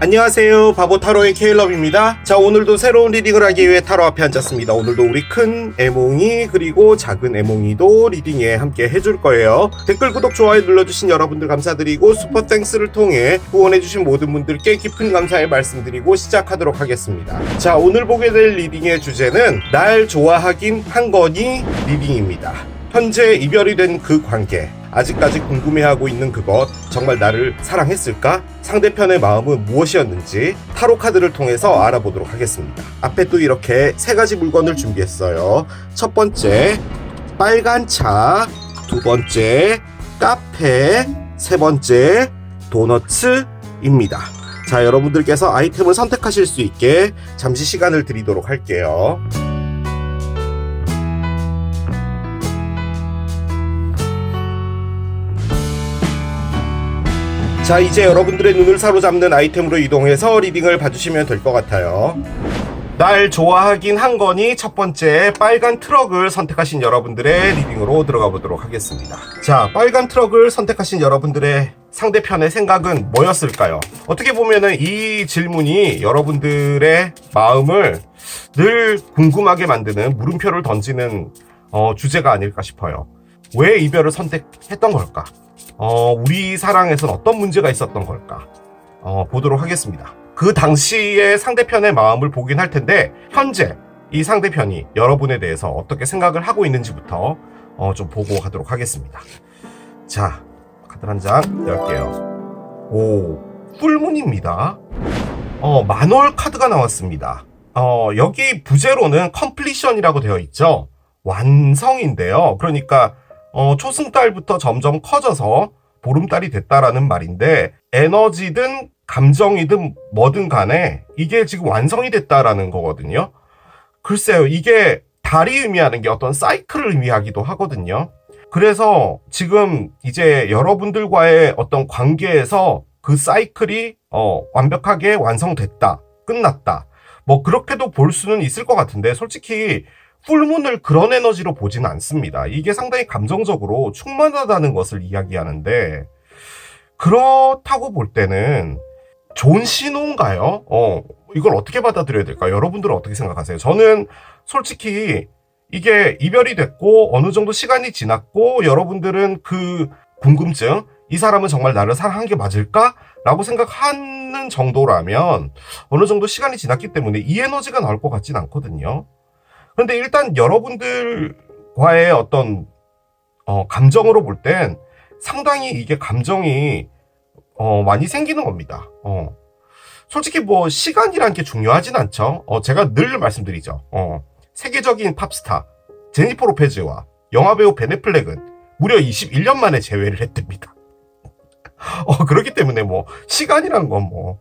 안녕하세요, 바보타로의 케일럽입니다. 자, 오늘도 새로운 리딩을 하기 위해 타로 앞에 앉았습니다. 오늘도 우리 큰 애몽이 그리고 작은 애몽이도 리딩에 함께 해줄 거예요. 댓글, 구독, 좋아요 눌러주신 여러분들 감사드리고 슈퍼땡스를 통해 후원해주신 모든 분들께 깊은 감사의 말씀드리고 시작하도록 하겠습니다. 자, 오늘 보게 될 리딩의 주제는 날 좋아하긴 한 거니 리딩입니다. 현재 이별이 된 그 관계, 아직까지 궁금해하고 있는 그것, 정말 나를 사랑했을까? 상대편의 마음은 무엇이었는지 타로 카드를 통해서 알아보도록 하겠습니다. 앞에 또 이렇게 세 가지 물건을 준비했어요. 첫 번째, 빨간 차. 두 번째, 카페. 세 번째, 도너츠입니다. 자, 여러분들께서 아이템을 선택하실 수 있게 잠시 시간을 드리도록 할게요. 자, 이제 여러분들의 눈을 사로잡는 아이템으로 이동해서 리딩을 봐주시면 될 것 같아요. 날 좋아하긴 한 거니 첫 번째, 빨간 트럭을 선택하신 여러분들의 리딩으로 들어가 보도록 하겠습니다. 자, 빨간 트럭을 선택하신 여러분들의 상대편의 생각은 뭐였을까요? 어떻게 보면은 이 질문이 여러분들의 마음을 늘 궁금하게 만드는 물음표를 던지는 주제가 아닐까 싶어요. 왜 이별을 선택했던 걸까? 우리 사랑에선 어떤 문제가 있었던 걸까? 보도록 하겠습니다. 그 당시의 상대편의 마음을 보긴 할 텐데, 현재 이 상대편이 여러분에 대해서 어떻게 생각을 하고 있는지부터 좀 보고 가도록 하겠습니다. 자, 카드 한 장 열게요. 오, 풀문입니다. 만월 카드가 나왔습니다. 여기 부제로는 컴플리션이라고 되어 있죠. 완성인데요. 그러니까 초승달부터 점점 커져서 보름달이 됐다라는 말인데, 에너지든 감정이든 뭐든 간에 이게 지금 완성이 됐다라는 거거든요. 글쎄요, 이게 달이 의미하는 게 어떤 사이클을 의미하기도 하거든요. 그래서 지금 이제 여러분들과의 어떤 관계에서 그 사이클이 완벽하게 완성됐다, 끝났다, 뭐 그렇게도 볼 수는 있을 것 같은데, 솔직히 풀문을 그런 에너지로 보진 않습니다. 이게 상당히 감정적으로 충만하다는 것을 이야기하는데, 그렇다고 볼 때는 좋은 신호인가요? 이걸 어떻게 받아들여야 될까요? 여러분들은 어떻게 생각하세요? 저는 솔직히 이게 이별이 됐고 어느 정도 시간이 지났고 여러분들은 그 궁금증, 이 사람은 정말 나를 사랑한 게 맞을까? 라고 생각하는 정도라면 어느 정도 시간이 지났기 때문에 이 에너지가 나올 것 같진 않거든요. 그런데 일단 여러분들과의 어떤 감정으로 볼 땐 상당히 이게 감정이 많이 생기는 겁니다. 솔직히 뭐 시간이란 게 중요하진 않죠. 제가 늘 말씀드리죠. 세계적인 팝스타 제니퍼 로페즈와 영화배우 벤 애플렉은 무려 21년 만에 재회를 했답니다. 그렇기 때문에 뭐 시간이란 건 뭐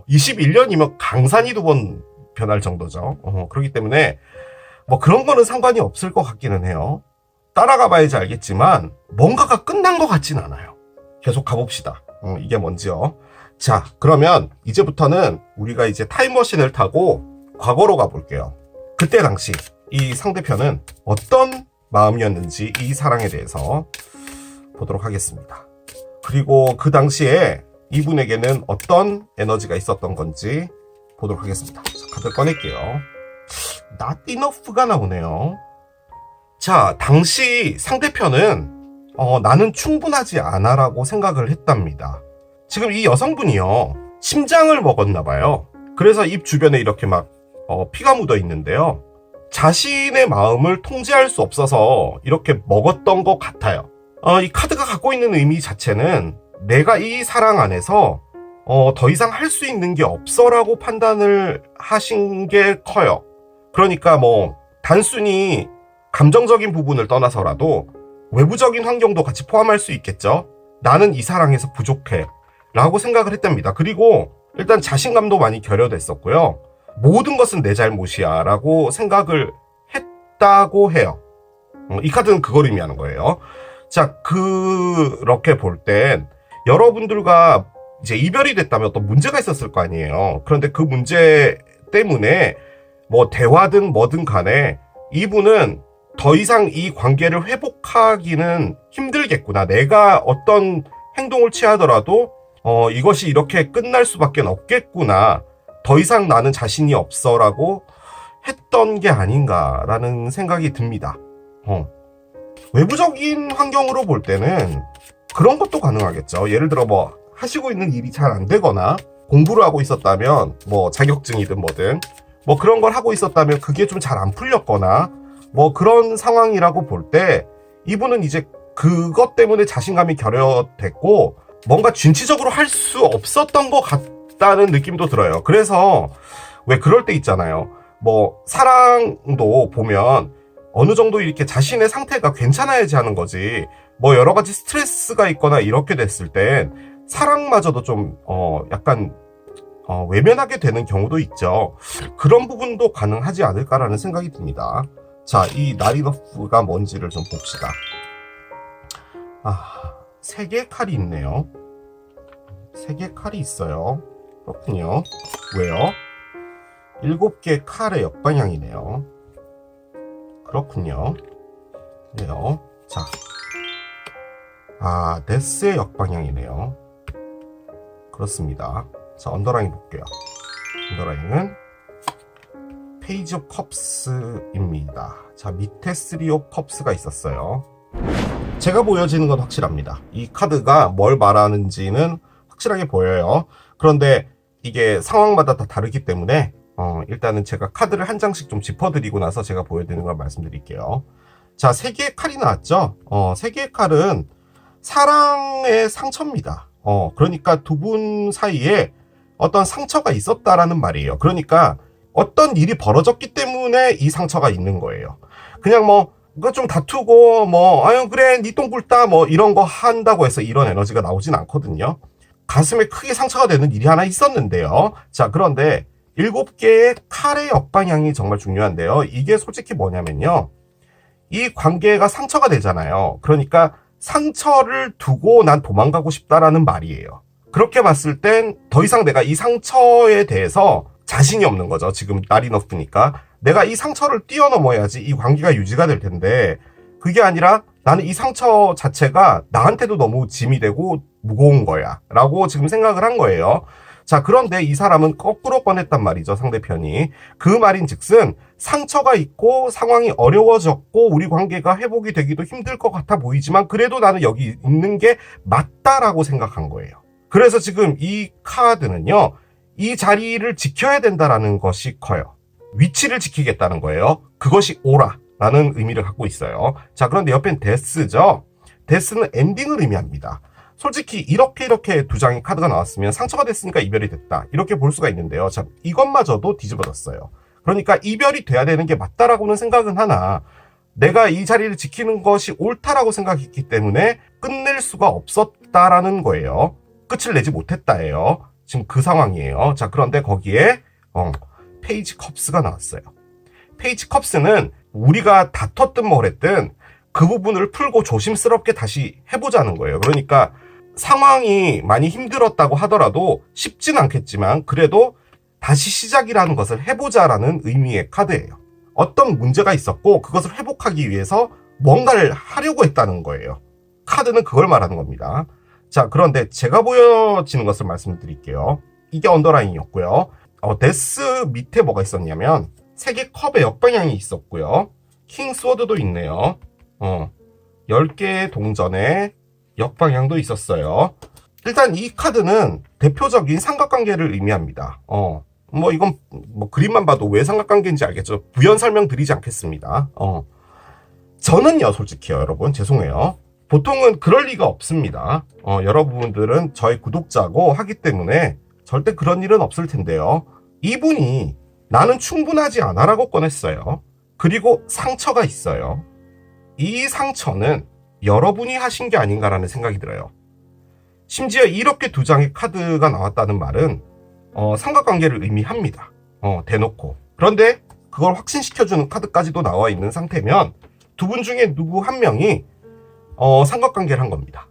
21년이면 강산이 2번 변할 정도죠. 그렇기 때문에 뭐 그런 거는 상관이 없을 것 같기는 해요. 따라가 봐야지 알겠지만 뭔가가 끝난 것 같진 않아요. 계속 가봅시다. 이게 뭔지요. 자, 그러면 이제부터는 우리가 이제 타임머신을 타고 과거로 가볼게요. 그때 당시 이 상대편은 어떤 마음이었는지 이 사랑에 대해서 보도록 하겠습니다. 그리고 그 당시에 이분에게는 어떤 에너지가 있었던 건지 보도록 하겠습니다. 자, 카드 꺼낼게요. Not enough가 나오네요. 자, 당시 상대편은 나는 충분하지 않아 라고 생각을 했답니다. 지금 이 여성분이요, 심장을 먹었나 봐요. 그래서 입 주변에 이렇게 막 피가 묻어 있는데요, 자신의 마음을 통제할 수 없어서 이렇게 먹었던 것 같아요. 이 카드가 갖고 있는 의미 자체는 내가 이 사랑 안에서 더 이상 할 수 있는 게 없어 라고 판단을 하신 게 커요. 그러니까 뭐 단순히 감정적인 부분을 떠나서라도 외부적인 환경도 같이 포함할 수 있겠죠. 나는 이 사랑에서 부족해 라고 생각을 했답니다. 그리고 일단 자신감도 많이 결여됐었고요. 모든 것은 내 잘못이야 라고 생각을 했다고 해요. 이 카드는 그걸 의미하는 거예요. 자, 그렇게 볼 땐 여러분들과 이제 이별이 됐다면 어떤 문제가 있었을 거 아니에요. 그런데 그 문제 때문에 뭐 대화든 뭐든 간에 이분은 더 이상 이 관계를 회복하기는 힘들겠구나. 내가 어떤 행동을 취하더라도 이것이 이렇게 끝날 수밖에 없겠구나. 더 이상 나는 자신이 없어라고 했던 게 아닌가라는 생각이 듭니다. 외부적인 환경으로 볼 때는 그런 것도 가능하겠죠. 예를 들어 뭐 하시고 있는 일이 잘 안 되거나 공부를 하고 있었다면 뭐 자격증이든 뭐든 뭐 그런 걸 하고 있었다면 그게 좀 잘 안 풀렸거나 뭐 그런 상황이라고 볼 때 이분은 이제 그것 때문에 자신감이 결여됐고 뭔가 진취적으로 할 수 없었던 것 같다는 느낌도 들어요. 그래서 왜 그럴 때 있잖아요. 뭐 사랑도 보면 어느 정도 이렇게 자신의 상태가 괜찮아야지 하는 거지. 뭐 여러 가지 스트레스가 있거나 이렇게 됐을 땐 사랑마저도 좀 약간 외면하게 되는 경우도 있죠. 그런 부분도 가능하지 않을까라는 생각이 듭니다. 자, 이 나리너프가 뭔지를 좀 봅시다. 3개의 칼이 있네요. 3개의 칼이 있어요. 그렇군요. 왜요? 7개의 칼의 역방향이네요. 그렇군요. 그래요. 자, 데스의 역방향이네요. 그렇습니다. 자, 언더라인 볼게요. 언더라인은 페이지 오브 컵스입니다. 자, 밑에 3 오브 컵스가 있었어요. 제가 보여지는 건 확실합니다. 이 카드가 뭘 말하는지는 확실하게 보여요. 그런데 이게 상황마다 다 다르기 때문에 일단은 제가 카드를 한 장씩 좀 짚어드리고 나서 제가 보여드리는 걸 말씀드릴게요. 자, 3개의 칼이 나왔죠? 3개의 칼은 사랑의 상처입니다. 그러니까 두 분 사이에 어떤 상처가 있었다라는 말이에요. 그러니까 어떤 일이 벌어졌기 때문에 이 상처가 있는 거예요. 그냥 뭐 그거 좀 다투고 뭐 아유 그래 니 똥 굴다 뭐 이런 거 한다고 해서 이런 에너지가 나오진 않거든요. 가슴에 크게 상처가 되는 일이 하나 있었는데요. 자, 그런데 7개의 칼의 역방향이 정말 중요한데요. 이게 솔직히 뭐냐면요. 이 관계가 상처가 되잖아요. 그러니까 상처를 두고 난 도망가고 싶다라는 말이에요. 그렇게 봤을 땐 더 이상 내가 이 상처에 대해서 자신이 없는 거죠. 지금 나리너프니까. 내가 이 상처를 뛰어넘어야지 이 관계가 유지가 될 텐데 그게 아니라 나는 이 상처 자체가 나한테도 너무 짐이 되고 무거운 거야 라고 지금 생각을 한 거예요. 자, 그런데 이 사람은 거꾸로 꺼냈단 말이죠. 상대편이. 그 말인즉슨 상처가 있고 상황이 어려워졌고 우리 관계가 회복이 되기도 힘들 것 같아 보이지만 그래도 나는 여기 있는 게 맞다라고 생각한 거예요. 그래서 지금 이 카드는요. 이 자리를 지켜야 된다라는 것이 커요. 위치를 지키겠다는 거예요. 그것이 오라라는 의미를 갖고 있어요. 자, 그런데 옆엔 데스죠. 데스는 엔딩을 의미합니다. 솔직히 이렇게 두 장의 카드가 나왔으면 상처가 됐으니까 이별이 됐다. 이렇게 볼 수가 있는데요. 자, 이것마저도 뒤집어졌어요. 그러니까 이별이 돼야 되는 게 맞다라고는 생각은 하나 내가 이 자리를 지키는 것이 옳다라고 생각했기 때문에 끝낼 수가 없었다라는 거예요. 끝을 내지 못했다예요. 지금 그 상황이에요. 자, 그런데 거기에 페이지 컵스가 나왔어요. 페이지 컵스는 우리가 다퉜든 뭘 했든 그 부분을 풀고 조심스럽게 다시 해보자는 거예요. 그러니까 상황이 많이 힘들었다고 하더라도 쉽진 않겠지만 그래도 다시 시작이라는 것을 해보자라는 의미의 카드예요. 어떤 문제가 있었고 그것을 회복하기 위해서 뭔가를 하려고 했다는 거예요. 카드는 그걸 말하는 겁니다. 자, 그런데 제가 보여지는 것을 말씀드릴게요. 이게 언더라인이었고요. 데스 밑에 뭐가 있었냐면 3개 컵의 역방향이 있었고요. 킹 스워드도 있네요. 10개의 동전의 역방향도 있었어요. 일단 이 카드는 대표적인 삼각관계를 의미합니다. 뭐 이건 뭐 그림만 봐도 왜 삼각관계인지 알겠죠. 부연 설명드리지 않겠습니다. 저는요, 솔직히요, 여러분 죄송해요. 보통은 그럴 리가 없습니다. 여러분들은 저의 구독자고 하기 때문에 절대 그런 일은 없을 텐데요. 이분이 나는 충분하지 않아라고 꺼냈어요. 그리고 상처가 있어요. 이 상처는 여러분이 하신 게 아닌가라는 생각이 들어요. 심지어 이렇게 2장의 카드가 나왔다는 말은 삼각관계를 의미합니다. 대놓고. 그런데 그걸 확신시켜주는 카드까지도 나와 있는 상태면 두 분 중에 누구 한 명이 삼각관계를 한 겁니다.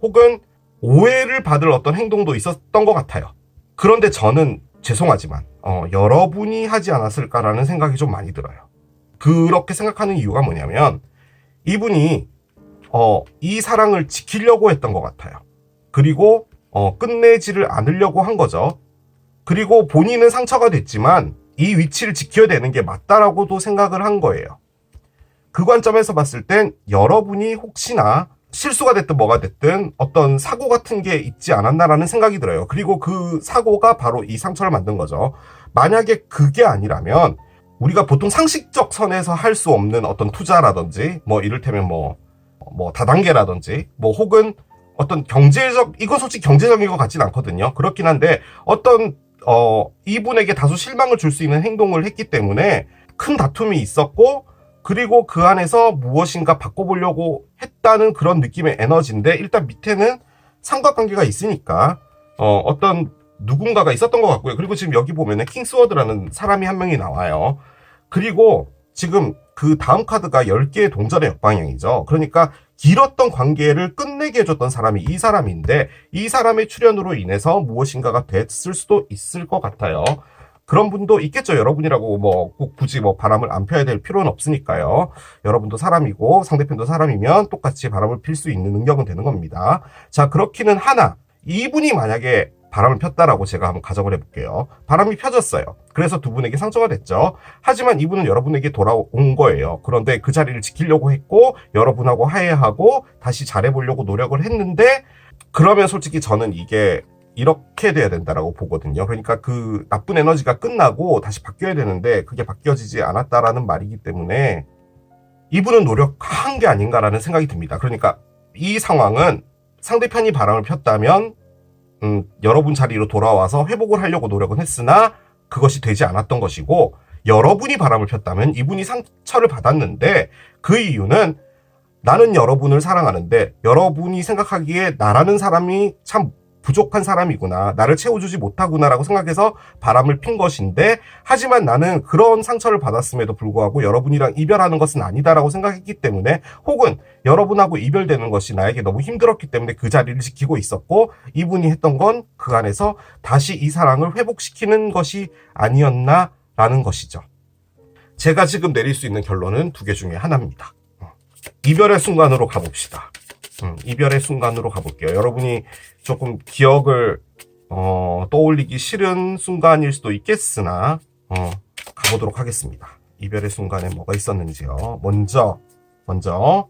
혹은 오해를 받을 어떤 행동도 있었던 것 같아요. 그런데 저는 죄송하지만 여러분이 하지 않았을까라는 생각이 좀 많이 들어요. 그렇게 생각하는 이유가 뭐냐면 이분이 이 사랑을 지키려고 했던 것 같아요. 그리고 끝내지를 않으려고 한 거죠. 그리고 본인은 상처가 됐지만 이 위치를 지켜야 되는 게 맞다라고도 생각을 한 거예요. 그 관점에서 봤을 땐 여러분이 혹시나 실수가 됐든 뭐가 됐든 어떤 사고 같은 게 있지 않았나라는 생각이 들어요. 그리고 그 사고가 바로 이 상처를 만든 거죠. 만약에 그게 아니라면 우리가 보통 상식적 선에서 할 수 없는 어떤 투자라든지 뭐 이를테면 뭐 다단계라든지 뭐 혹은 어떤 경제적, 이건 솔직히 경제적인 것 같진 않거든요. 그렇긴 한데 어떤 이분에게 다소 실망을 줄 수 있는 행동을 했기 때문에 큰 다툼이 있었고, 그리고 그 안에서 무엇인가 바꿔보려고 했다는 그런 느낌의 에너지인데, 일단 밑에는 삼각관계가 있으니까 어떤 누군가가 있었던 것 같고요. 그리고 지금 여기 보면은 킹스워드라는 사람이 한 명이 나와요. 그리고 지금 그 다음 카드가 10개의 동전의 역방향이죠. 그러니까 길었던 관계를 끝내게 해줬던 사람이 이 사람인데, 이 사람의 출연으로 인해서 무엇인가가 됐을 수도 있을 것 같아요. 그런 분도 있겠죠. 여러분이라고 꼭 굳이 바람을 안 펴야 될 필요는 없으니까요. 여러분도 사람이고 상대편도 사람이면 똑같이 바람을 필 수 있는 능력은 되는 겁니다. 자, 그렇기는 하나, 이분이 만약에 바람을 폈다라고 제가 한번 가정을 해볼게요. 바람이 펴졌어요. 그래서 두 분에게 상처가 됐죠. 하지만 이분은 여러분에게 돌아온 거예요. 그런데 그 자리를 지키려고 했고, 여러분하고 화해하고 다시 잘해보려고 노력을 했는데, 그러면 솔직히 저는 이게 이렇게 돼야 된다라고 보거든요. 그러니까 그 나쁜 에너지가 끝나고 다시 바뀌어야 되는데 그게 바뀌어지지 않았다라는 말이기 때문에 이분은 노력한 게 아닌가라는 생각이 듭니다. 그러니까 이 상황은 상대편이 바람을 폈다면 여러분 자리로 돌아와서 회복을 하려고 노력은 했으나 그것이 되지 않았던 것이고, 여러분이 바람을 폈다면 이분이 상처를 받았는데 그 이유는 나는 여러분을 사랑하는데 여러분이 생각하기에 나라는 사람이 참 부족한 사람이구나, 나를 채워주지 못하구나라고 생각해서 바람을 핀 것인데, 하지만 나는 그런 상처를 받았음에도 불구하고 여러분이랑 이별하는 것은 아니다라고 생각했기 때문에, 혹은 여러분하고 이별되는 것이 나에게 너무 힘들었기 때문에 그 자리를 지키고 있었고, 이분이 했던 건 그 안에서 다시 이 사랑을 회복시키는 것이 아니었나라는 것이죠. 제가 지금 내릴 수 있는 결론은 두 개 중에 하나입니다. 이별의 순간으로 가봅시다. 이별의 순간으로 가볼게요. 여러분이 조금 기억을 떠올리기 싫은 순간일 수도 있겠으나 가보도록 하겠습니다. 이별의 순간에 뭐가 있었는지요. 먼저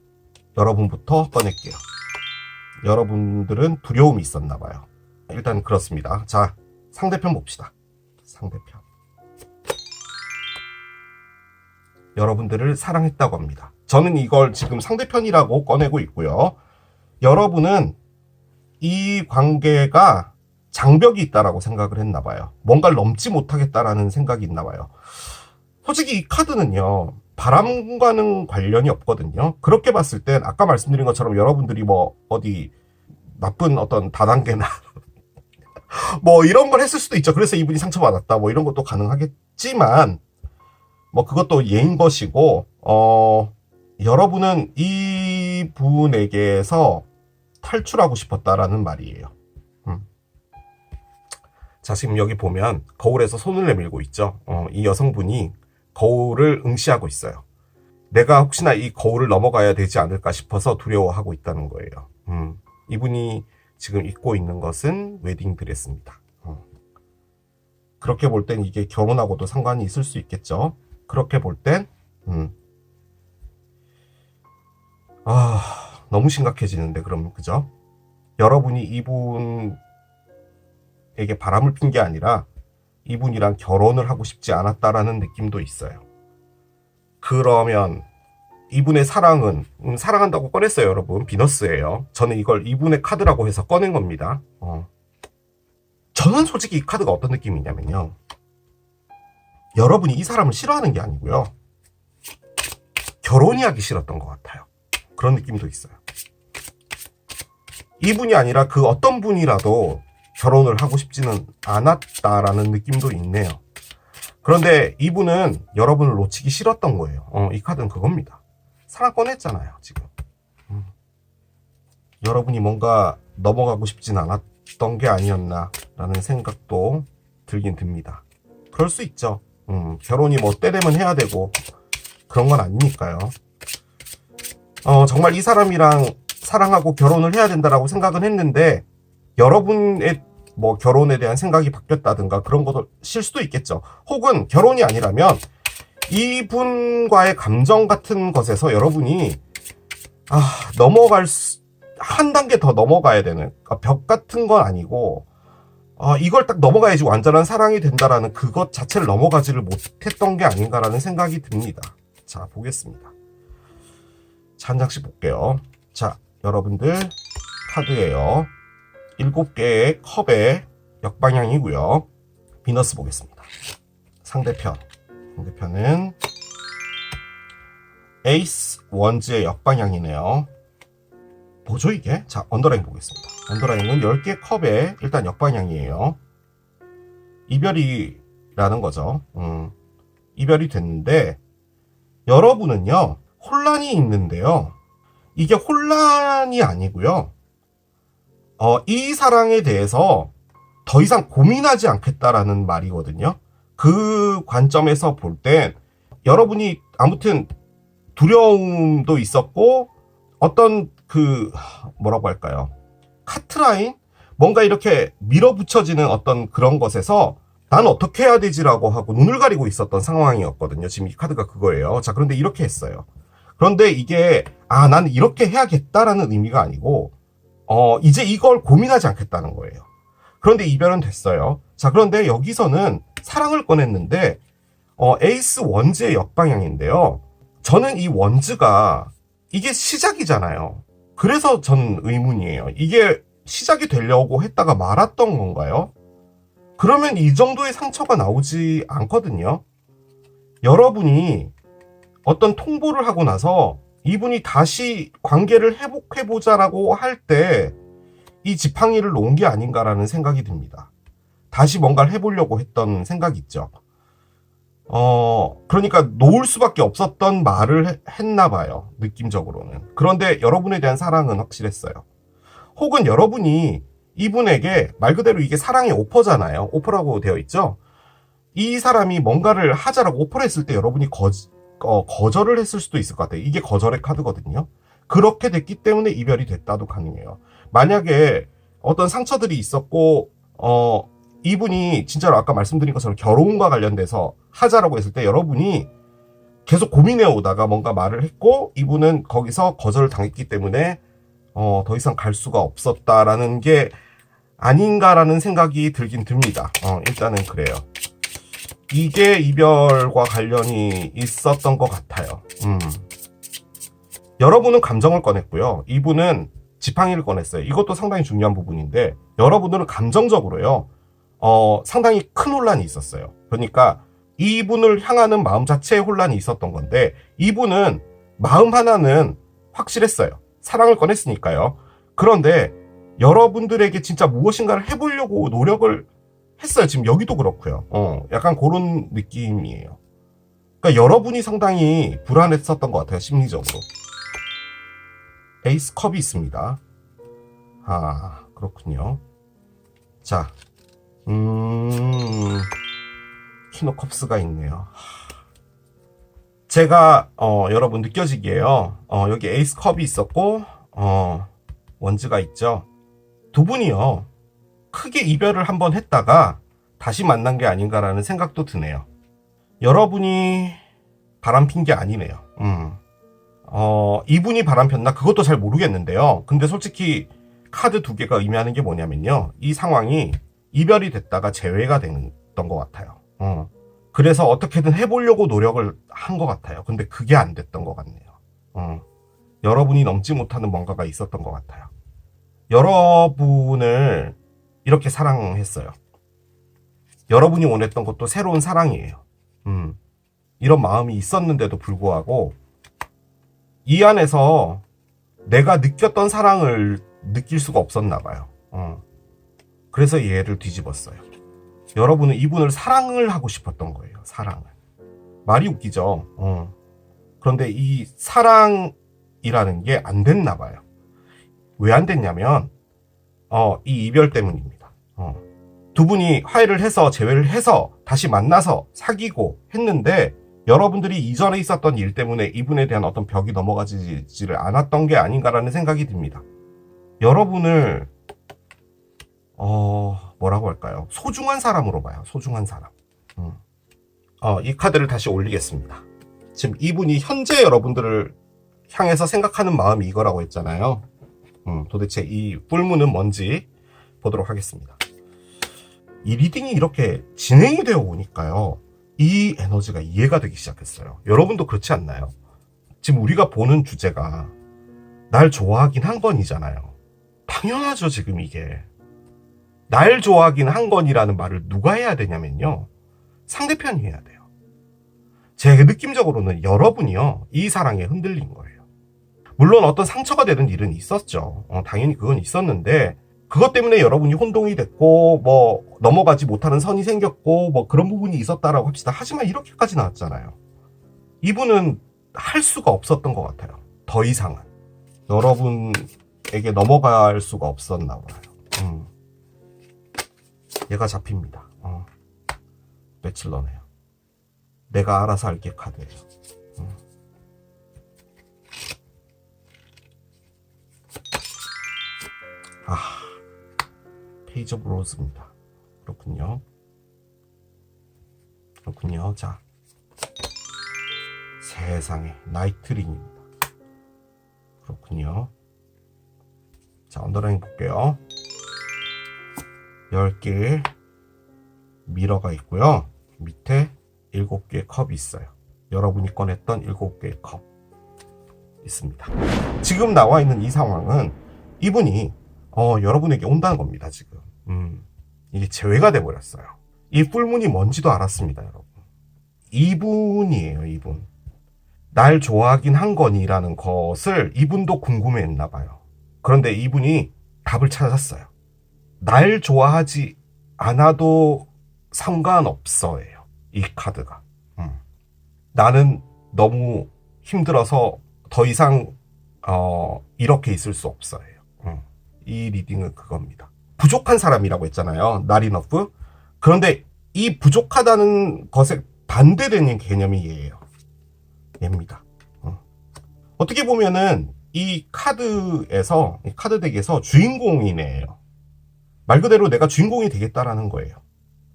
여러분부터 꺼낼게요. 여러분들은 두려움이 있었나 봐요. 일단 그렇습니다. 자, 상대편 봅시다. 상대편. 여러분들을 사랑했다고 합니다. 저는 이걸 지금 상대편이라고 꺼내고 있고요. 여러분은 이 관계가 장벽이 있다라고 생각을 했나 봐요. 뭔가를 넘지 못하겠다라는 생각이 있나 봐요. 솔직히 이 카드는요, 바람과는 관련이 없거든요. 그렇게 봤을 땐 아까 말씀드린 것처럼 여러분들이 어디 나쁜 어떤 다단계나 이런 걸 했을 수도 있죠. 그래서 이분이 상처받았다 이런 것도 가능하겠지만 그것도 예인 것이고, 여러분은 이 분에게서 탈출하고 싶었다라는 말이에요. 자, 지금 여기 보면 거울에서 손을 내밀고 있죠. 이 여성분이 거울을 응시하고 있어요. 내가 혹시나 이 거울을 넘어가야 되지 않을까 싶어서 두려워하고 있다는 거예요. 이분이 지금 입고 있는 것은 웨딩드레스입니다. 그렇게 볼 땐 이게 결혼하고도 상관이 있을 수 있겠죠. 그렇게 볼 땐 너무 심각해지는데, 그럼 그죠? 여러분이 이분에게 바람을 핀 게 아니라 이분이랑 결혼을 하고 싶지 않았다라는 느낌도 있어요. 그러면 이분의 사랑은 사랑한다고 꺼냈어요. 여러분, 비너스예요. 저는 이걸 이분의 카드라고 해서 꺼낸 겁니다. 저는 솔직히 이 카드가 어떤 느낌이냐면요, 여러분이 이 사람을 싫어하는 게 아니고요, 결혼이 하기 싫었던 것 같아요. 그런 느낌도 있어요. 이분이 아니라 그 어떤 분이라도 결혼을 하고 싶지는 않았다라는 느낌도 있네요. 그런데 이분은 여러분을 놓치기 싫었던 거예요. 이 카드는 그겁니다. 사랑 꺼냈잖아요, 지금. 여러분이 뭔가 넘어가고 싶진 않았던 게 아니었나라는 생각도 들긴 듭니다. 그럴 수 있죠. 결혼이 때 되면 해야 되고 그런 건 아니니까요. 정말 이 사람이랑 사랑하고 결혼을 해야 된다라고 생각은 했는데 여러분의 뭐 결혼에 대한 생각이 바뀌었다든가 그런 것일 수도 있겠죠. 혹은 결혼이 아니라면 이분과의 감정 같은 것에서 여러분이 한 단계 더 넘어가야 되는, 벽 같은 건 아니고 이걸 딱 넘어가야지 완전한 사랑이 된다라는 그것 자체를 넘어가지를 못했던 게 아닌가라는 생각이 듭니다. 자, 보겠습니다. 자, 한 장씩 볼게요. 자, 여러분들 카드예요. 7개의 컵의 역방향이고요. 비너스 보겠습니다. 상대편은 에이스 원즈의 역방향이네요. 뭐죠 이게? 자, 언더라인 보겠습니다. 언더라인은 10개의 컵의 일단 역방향이에요. 이별이라는 거죠. 이별이 됐는데 여러분은요 혼란이 있는데요. 이게 혼란이 아니고요. 이 사랑에 대해서 더 이상 고민하지 않겠다라는 말이거든요. 그 관점에서 볼 땐 여러분이 아무튼 두려움도 있었고 어떤 뭐라고 할까요? 카트라인? 뭔가 이렇게 밀어붙여지는 어떤 그런 것에서 난 어떻게 해야 되지라고 하고 눈을 가리고 있었던 상황이었거든요. 지금 이 카드가 그거예요. 자, 그런데 이렇게 했어요. 그런데 이게 난 이렇게 해야겠다라는 의미가 아니고 이제 이걸 고민하지 않겠다는 거예요. 그런데 이별은 됐어요. 자, 그런데 여기서는 사랑을 꺼냈는데 에이스 원즈의 역방향인데요. 저는 이 원즈가 이게 시작이잖아요. 그래서 전 의문이에요. 이게 시작이 되려고 했다가 말았던 건가요? 그러면 이 정도의 상처가 나오지 않거든요. 여러분이 어떤 통보를 하고 나서 이분이 다시 관계를 회복해보자라고 할 때 이 지팡이를 놓은 게 아닌가라는 생각이 듭니다. 다시 뭔가를 해보려고 했던 생각이 있죠. 그러니까 놓을 수밖에 없었던 말을 했나 봐요. 느낌적으로는. 그런데 여러분에 대한 사랑은 확실했어요. 혹은 여러분이 이분에게 말 그대로 이게 사랑의 오퍼잖아요. 오퍼라고 되어 있죠. 이 사람이 뭔가를 하자라고 오퍼를 했을 때 여러분이 거절을 했을 수도 있을 것 같아요. 이게 거절의 카드거든요. 그렇게 됐기 때문에 이별이 됐다도 가능해요. 만약에 어떤 상처들이 있었고 이분이 진짜로 아까 말씀드린 것처럼 결혼과 관련돼서 하자라고 했을 때 여러분이 계속 고민해 오다가 뭔가 말을 했고 이분은 거기서 거절을 당했기 때문에 더 이상 갈 수가 없었다라는 게 아닌가라는 생각이 들긴 듭니다. 일단은 그래요. 이게 이별과 관련이 있었던 것 같아요. 여러분은 감정을 꺼냈고요. 이분은 지팡이를 꺼냈어요. 이것도 상당히 중요한 부분인데 여러분들은 감정적으로요. 상당히 큰 혼란이 있었어요. 그러니까 이분을 향하는 마음 자체에 혼란이 있었던 건데 이분은 마음 하나는 확실했어요. 사랑을 꺼냈으니까요. 그런데 여러분들에게 진짜 무엇인가를 해보려고 노력을 했어요. 지금 여기도 그렇고요. 약간 그런 느낌이에요. 그러니까 여러분이 상당히 불안했었던 것 같아요. 심리적으로. 에이스 컵이 있습니다. 그렇군요. 자, 키노컵스가 있네요. 제가 여러분 느껴지기에요. 여기 에이스 컵이 있었고 원즈가 있죠. 두 분이요. 크게 이별을 한번 했다가 다시 만난 게 아닌가라는 생각도 드네요. 여러분이 바람핀 게 아니네요. 이분이 바람폈나? 그것도 잘 모르겠는데요. 근데 솔직히 카드 두 개가 의미하는 게 뭐냐면요. 이 상황이 이별이 됐다가 재회가 됐던 것 같아요. 그래서 어떻게든 해보려고 노력을 한 것 같아요. 근데 그게 안 됐던 것 같네요. 여러분이 넘지 못하는 뭔가가 있었던 것 같아요. 여러분을 이렇게 사랑했어요. 여러분이 원했던 것도 새로운 사랑이에요. 이런 마음이 있었는데도 불구하고 이 안에서 내가 느꼈던 사랑을 느낄 수가 없었나 봐요. 그래서 얘를 뒤집었어요. 여러분은 이분을 사랑을 하고 싶었던 거예요. 사랑을. 말이 웃기죠. 그런데 이 사랑이라는 게 안 됐나 봐요. 왜 안 됐냐면 이 이별 때문입니다. 두 분이 화해를 해서 재회를 해서 다시 만나서 사귀고 했는데 여러분들이 이전에 있었던 일 때문에 이분에 대한 어떤 벽이 넘어가지를 않았던 게 아닌가라는 생각이 듭니다. 여러분을 뭐라고 할까요? 소중한 사람으로 봐요. 소중한 사람. 이 카드를 다시 올리겠습니다. 지금 이분이 현재 여러분들을 향해서 생각하는 마음이 이거라고 했잖아요. 도대체 이 뿔무는 뭔지 보도록 하겠습니다. 이 리딩이 이렇게 진행이 되어 오니까요, 이 에너지가 이해가 되기 시작했어요. 여러분도 그렇지 않나요? 지금 우리가 보는 주제가 날 좋아하긴 한 건이잖아요. 당연하죠. 지금 이게 날 좋아하긴 한 건이라는 말을 누가 해야 되냐면요, 상대편이 해야 돼요. 제 느낌적으로는 여러분이요, 이 사랑에 흔들린 거예요. 물론 어떤 상처가 되는 일은 있었죠. 당연히 그건 있었는데, 그것 때문에 여러분이 혼동이 됐고, 뭐 넘어가지 못하는 선이 생겼고, 뭐 그런 부분이 있었다라고 합시다. 하지만 이렇게까지 나왔잖아요. 이분은 할 수가 없었던 것 같아요. 더 이상은 여러분에게 넘어갈 수가 없었나 봐요. 얘가 잡힙니다. 배칠러네요. 내가 알아서 할게 카드예요. 페이지 오브 로즈입니다. 그렇군요. 그렇군요. 자, 세상에 나이트링입니다. 그렇군요. 자, 언더라인 볼게요. 10개의 미러가 있고요. 밑에 7개의 컵이 있어요. 여러분이 꺼냈던 7개의 컵 있습니다. 지금 나와 있는 이 상황은 이분이 여러분에게 온다는 겁니다. 지금 이게 재회가 돼버렸어요. 이 풀문이 뭔지도 알았습니다. 여러분, 이분이에요. 이분 날 좋아하긴 한 거니라는 것을 이분도 궁금해했나 봐요. 그런데 이분이 답을 찾았어요. 날 좋아하지 않아도 상관없어예요. 이 카드가. 나는 너무 힘들어서 더 이상 이렇게 있을 수 없어요. 이 리딩은 그겁니다. 부족한 사람이라고 했잖아요. not enough. 그런데 이 부족하다는 것에 반대되는 개념이 얘예요. 얘입니다. 어떻게 보면은 이 카드에서, 이 카드 덱에서 주인공이네요. 말 그대로 내가 주인공이 되겠다라는 거예요.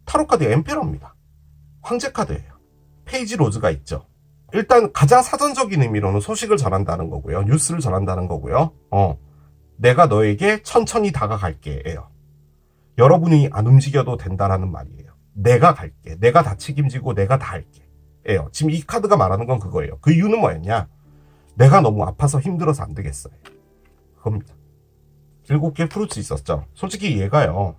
타로 카드 엠페러입니다. 황제 카드예요. 페이지 로즈가 있죠. 일단 가장 사전적인 의미로는 소식을 전한다는 거고요. 뉴스를 전한다는 거고요. 내가 너에게 천천히 다가갈게예요. 여러분이 안 움직여도 된다라는 말이에요. 내가 갈게. 내가 다 책임지고 내가 다 할게. 예요. 지금 이 카드가 말하는 건 그거예요. 그 이유는 뭐였냐? 내가 너무 아파서 힘들어서 안 되겠어요. 그겁니다. 7개의 프루츠 있었죠. 솔직히 얘가요,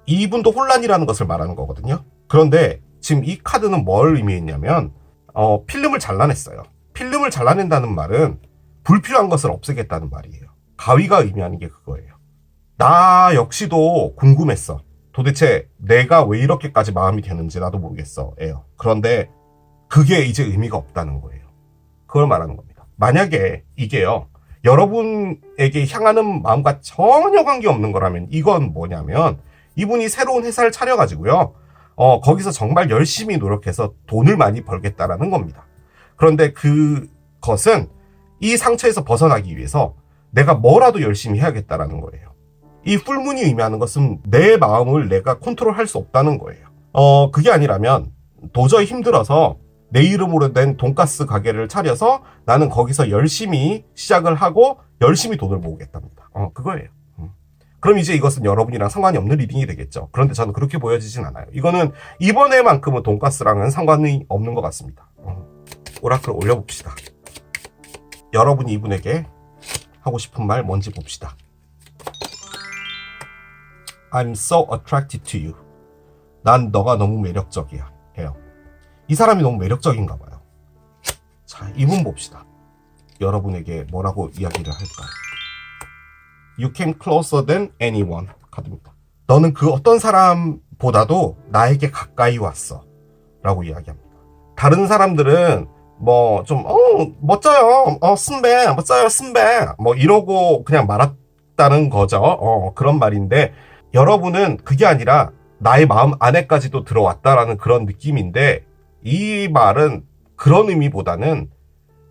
이분도 혼란이라는 것을 말하는 거거든요. 그런데 지금 이 카드는 뭘 의미했냐면 필름을 잘라냈어요. 필름을 잘라낸다는 말은 불필요한 것을 없애겠다는 말이에요. 가위가 의미하는 게 그거예요. 나 역시도 궁금했어. 도대체 내가 왜 이렇게까지 마음이 되는지 나도 모르겠어. 예요. 그런데 그게 이제 의미가 없다는 거예요. 그걸 말하는 겁니다. 만약에 이게요, 여러분에게 향하는 마음과 전혀 관계없는 거라면 이건 뭐냐면, 이분이 새로운 회사를 차려가지고요, 거기서 정말 열심히 노력해서 돈을 많이 벌겠다라는 겁니다. 그런데 그것은 이 상처에서 벗어나기 위해서 내가 뭐라도 열심히 해야겠다라는 거예요. 이 풀문이 의미하는 것은 내 마음을 내가 컨트롤할 수 없다는 거예요. 그게 아니라면 도저히 힘들어서 내 이름으로 된 돈가스 가게를 차려서 나는 거기서 열심히 시작을 하고 열심히 돈을 모으겠답니다. 그거예요. 그럼 이제 이것은 여러분이랑 상관이 없는 리딩이 되겠죠. 그런데 저는 그렇게 보여지진 않아요. 이거는 이번에만큼은 돈가스랑은 상관이 없는 것 같습니다. 오라클 올려봅시다. 여러분이 이분에게 하고 싶은 말 뭔지 봅시다. I'm so attracted to you. 난 너가 너무 매력적이야. 해요. 이 사람이 너무 매력적인가 봐요. 자, 이분 봅시다. 여러분에게 뭐라고 이야기를 할까요? You came closer than anyone. 카드입니다. 너는 그 어떤 사람보다도 나에게 가까이 왔어. 라고 이야기합니다. 다른 사람들은 뭐 좀 멋져요. 순배 멋져요. 순배 뭐 이러고 그냥 말았다는 거죠. 그런 말인데, 여러분은 그게 아니라 나의 마음 안에까지도 들어왔다라는 그런 느낌인데, 이 말은 그런 의미보다는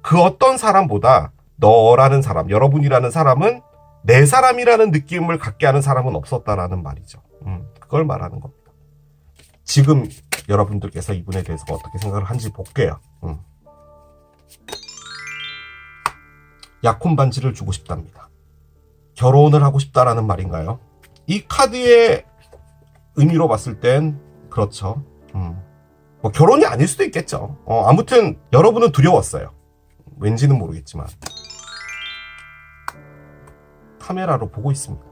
그 어떤 사람보다 너라는 사람, 여러분이라는 사람은 내 사람이라는 느낌을 갖게 하는 사람은 없었다라는 말이죠. 그걸 말하는 겁니다. 지금 여러분들께서 이분에 대해서 어떻게 생각을 하는지 볼게요. 약혼 반지를 주고 싶답니다. 결혼을 하고 싶다라는 말인가요? 이 카드의 의미로 봤을 땐 그렇죠. 뭐 결혼이 아닐 수도 있겠죠. 아무튼 여러분은 두려웠어요. 왠지는 모르겠지만 카메라로 보고 있습니다.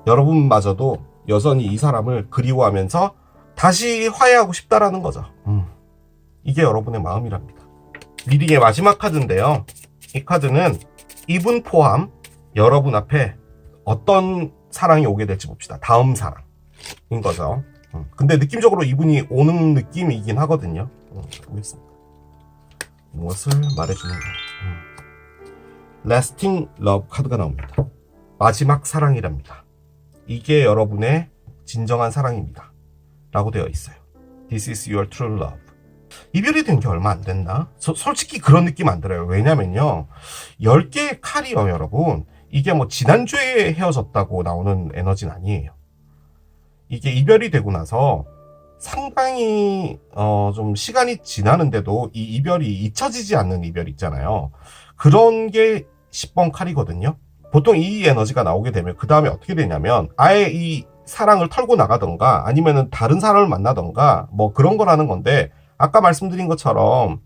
여러분마저도 여전히 이 사람을 그리워하면서 다시 화해하고 싶다라는 거죠. 이게 여러분의 마음이랍니다. 리딩의 마지막 카드인데요. 이 카드는 이분 포함 여러분 앞에 어떤 사랑이 오게 될지 봅시다. 다음 사랑인 거죠. 근데 느낌적으로 이분이 오는 느낌이긴 하거든요. 보겠습니다. 무엇을 말해주는가요? Lasting Love 카드가 나옵니다. 마지막 사랑이랍니다. 이게 여러분의 진정한 사랑입니다. 라고 되어 있어요. This is your true love. 이별이 된 게 얼마 안 됐나? 솔직히 그런 느낌 안 들어요. 왜냐면요. 10개의 칼이요, 여러분. 이게 뭐 지난주에 헤어졌다고 나오는 에너지는 아니에요. 이게 이별이 되고 나서 상당히 좀 시간이 지나는데도 이 이별이 잊혀지지 않는 이별 있잖아요. 그런 게 10번 칼이거든요. 보통 이 에너지가 나오게 되면 그 다음에 어떻게 되냐면 아예 이 사랑을 털고 나가던가 아니면은 다른 사람을 만나던가 뭐 그런 거라는 건데 아까 말씀드린 것처럼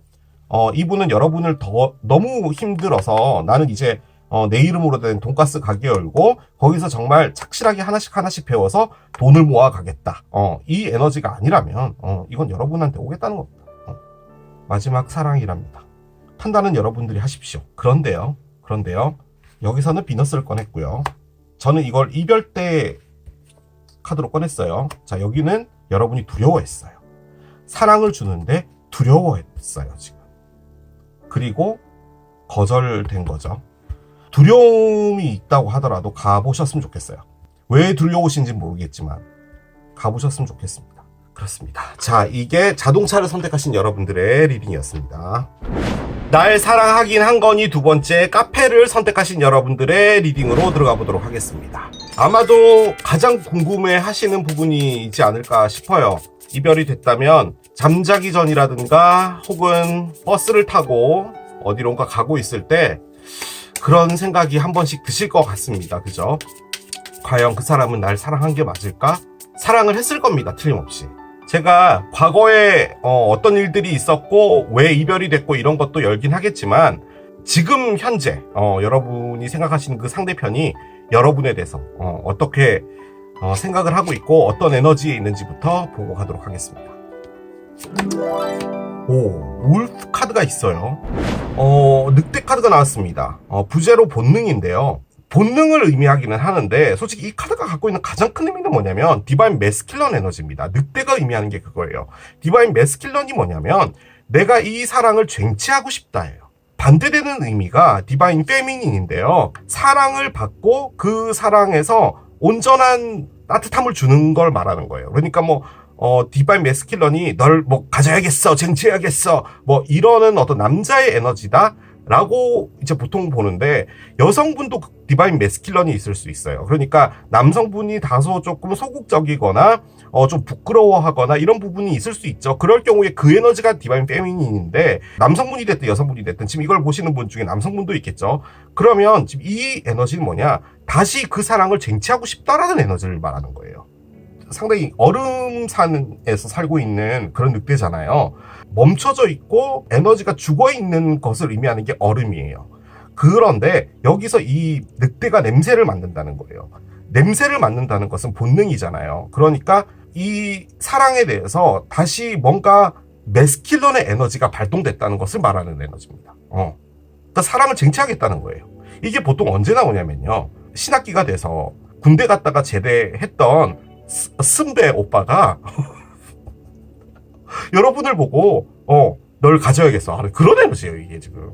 이분은 여러분을 너무 힘들어서 나는 이제 내 이름으로 된 돈가스 가게 열고 거기서 정말 착실하게 하나씩 배워서 돈을 모아 가겠다. 이 에너지가 아니라면 이건 여러분한테 오겠다는 겁니다. 마지막 사랑이랍니다. 판단은 여러분들이 하십시오. 그런데요. 여기서는 비너스를 꺼냈고요. 저는 이걸 이별 때 카드로 꺼냈어요. 자, 여기는 여러분이 두려워했어요. 사랑을 주는데 두려워했어요, 지금. 그리고 거절된 거죠. 두려움이 있다고 하더라도 가보셨으면 좋겠어요. 왜 두려우신지 모르겠지만 가보셨으면 좋겠습니다. 그렇습니다. 자, 이게 자동차를 선택하신 여러분들의 리딩이었습니다. 날 사랑하긴 한 거니 두 번째 카페를 선택하신 여러분들의 리딩으로 들어가 보도록 하겠습니다. 아마도 가장 궁금해 하시는 부분이지 않을까 싶어요. 이별이 됐다면 잠자기 전이라든가 혹은 버스를 타고 어디론가 가고 있을 때 그런 생각이 한 번씩 드실 것 같습니다. 그죠? 과연 그 사람은 날 사랑한 게 맞을까? 사랑을 했을 겁니다. 틀림없이. 제가 과거에 어떤 일들이 있었고 왜 이별이 됐고 이런 것도 열긴 하겠지만 지금 현재 여러분이 생각하시는 그 상대편이 여러분에 대해서 어떻게 생각을 하고 있고 어떤 에너지에 있는지부터 보고 가도록 하겠습니다. 울프 카드가 있어요. 늑대 카드가 나왔습니다. 부제로 본능인데요. 본능을 의미하기는 하는데 솔직히 이 카드가 갖고 있는 가장 큰 의미는 뭐냐면 디바인 매스큘런 에너지입니다. 늑대가 의미하는 게 그거예요. 디바인 매스큘런이 뭐냐면 내가 이 사랑을 쟁취하고 싶다예요. 반대되는 의미가 디바인 페미닌인데요. 사랑을 받고 그 사랑에서 온전한 따뜻함을 주는 걸 말하는 거예요. 그러니까 뭐 디바인 매스큘런이 널 뭐 가져야겠어, 쟁취해야겠어, 뭐 이러는 어떤 남자의 에너지다 라고 이제 보통 보는데 여성분도 디바인 매스큘런이 있을 수 있어요. 그러니까 남성분이 다소 조금 소극적이거나 좀 부끄러워하거나 이런 부분이 있을 수 있죠. 그럴 경우에 그 에너지가 디바인 페미닌인데 남성분이 됐든 여성분이 됐든 지금 이걸 보시는 분 중에 남성분도 있겠죠. 그러면 지금 이 에너지는 뭐냐? 다시 그 사랑을 쟁취하고 싶다라는 에너지를 말하는 거예요. 상당히 얼음산에서 살고 있는 그런 늑대잖아요. 멈춰져 있고 에너지가 죽어있는 것을 의미하는 게 얼음이에요. 그런데 여기서 이 늑대가 냄새를 맡는다는 거예요. 냄새를 맡는다는 것은 본능이잖아요. 그러니까 이 사랑에 대해서 다시 뭔가 매스큘런의 에너지가 발동됐다는 것을 말하는 에너지입니다. 그러니까 사랑을 쟁취하겠다는 거예요. 이게 보통 언제 나오냐면요. 신학기가 돼서 군대 갔다가 제대했던 승배 오빠가 여러분을 보고 널 가져야겠어 하는 그런 에너지예요. 이게 지금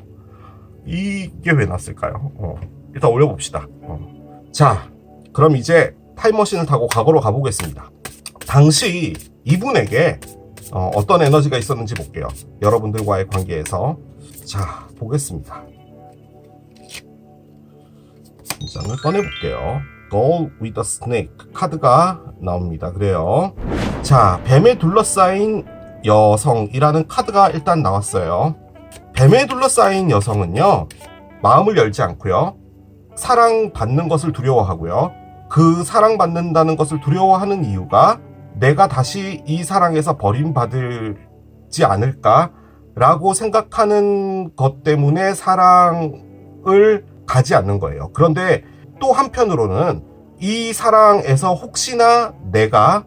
이게 왜 났을까요? 일단 올려봅시다. 자, 그럼 이제 타임머신을 타고 과거로 가보겠습니다. 당시 이분에게 어떤 에너지가 있었는지 볼게요. 여러분들과의 관계에서. 자, 보겠습니다. 한 장을 꺼내볼게요. Go with the Snake 카드가 나옵니다. 그래요. 자, 뱀에 둘러싸인 여성이라는 카드가 일단 나왔어요. 뱀에 둘러싸인 여성은요, 마음을 열지 않고요, 사랑받는 것을 두려워하고요, 그 사랑받는다는 것을 두려워하는 이유가 내가 다시 이 사랑에서 버림받지 않을까 라고 생각하는 것 때문에 사랑을 가지 않는 거예요. 그런데 또 한편으로는 이 사랑에서 혹시나 내가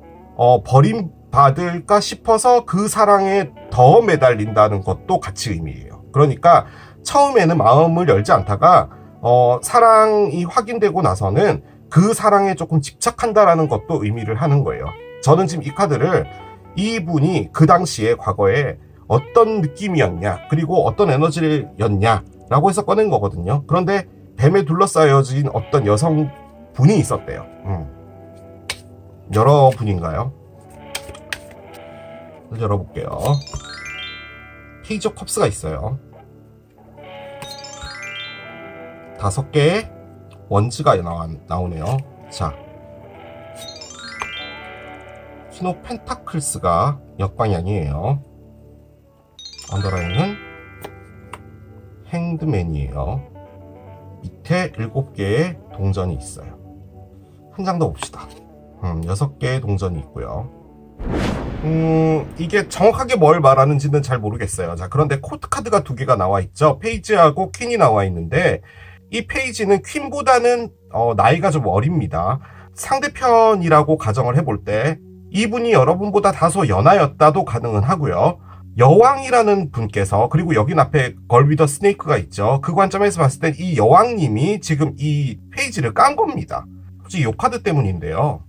버림받을까 싶어서 그 사랑에 더 매달린다는 것도 같이 의미해요. 그러니까 처음에는 마음을 열지 않다가 사랑이 확인되고 나서는 그 사랑에 조금 집착한다라는 것도 의미를 하는 거예요. 저는 지금 이 카드를 이분이 그 당시에 과거에 어떤 느낌이었냐, 그리고 어떤 에너지였냐 라고 해서 꺼낸 거거든요. 그런데 뱀에 둘러싸여진 어떤 여성분이 있었대요. 여러분인가요? 열어볼게요. 페이지 오브 컵스가 있어요. 5개의 원즈가 나오네요. 자, 퀸 오브 펜타클스가 역방향이에요. 언더라인은 행드맨이에요. 밑에 7개의 동전이 있어요. 한 장 더 봅시다. 6개의 동전이 있고요. 이게 정확하게 뭘 말하는지는 잘 모르겠어요. 자, 그런데 코트 카드가 2개가 나와 있죠. 페이지하고 퀸이 나와 있는데, 이 페이지는 퀸보다는 나이가 좀 어립니다. 상대편이라고 가정을 해볼 때 이분이 여러분보다 다소 연하였다도 가능은 하고요. 여왕이라는 분께서, 그리고 여긴 앞에 걸 위더 스네이크가 있죠. 그 관점에서 봤을 땐 이 여왕님이 지금 이 페이지를 깐 겁니다. 솔직히 이 카드 때문인데요.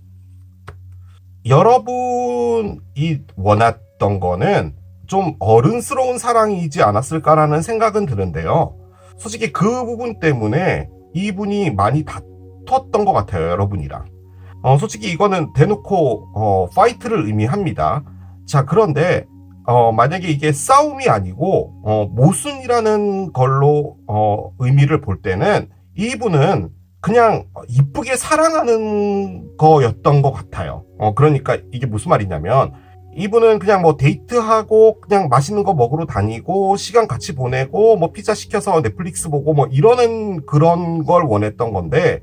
여러분이 원했던 거는 좀 어른스러운 사랑이지 않았을까라는 생각은 드는데요. 솔직히 그 부분 때문에 이분이 많이 다퉜던 것 같아요, 여러분이랑. 솔직히 이거는 대놓고 파이트를 의미합니다. 자, 그런데 만약에 이게 싸움이 아니고 모순이라는 걸로 의미를 볼 때는 이분은 그냥 이쁘게 사랑하는 거였던 것 같아요. 그러니까 이게 무슨 말이냐면, 이분은 그냥 뭐 데이트하고 그냥 맛있는 거 먹으러 다니고 시간 같이 보내고 뭐 피자 시켜서 넷플릭스 보고 뭐 이러는 그런 걸 원했던 건데,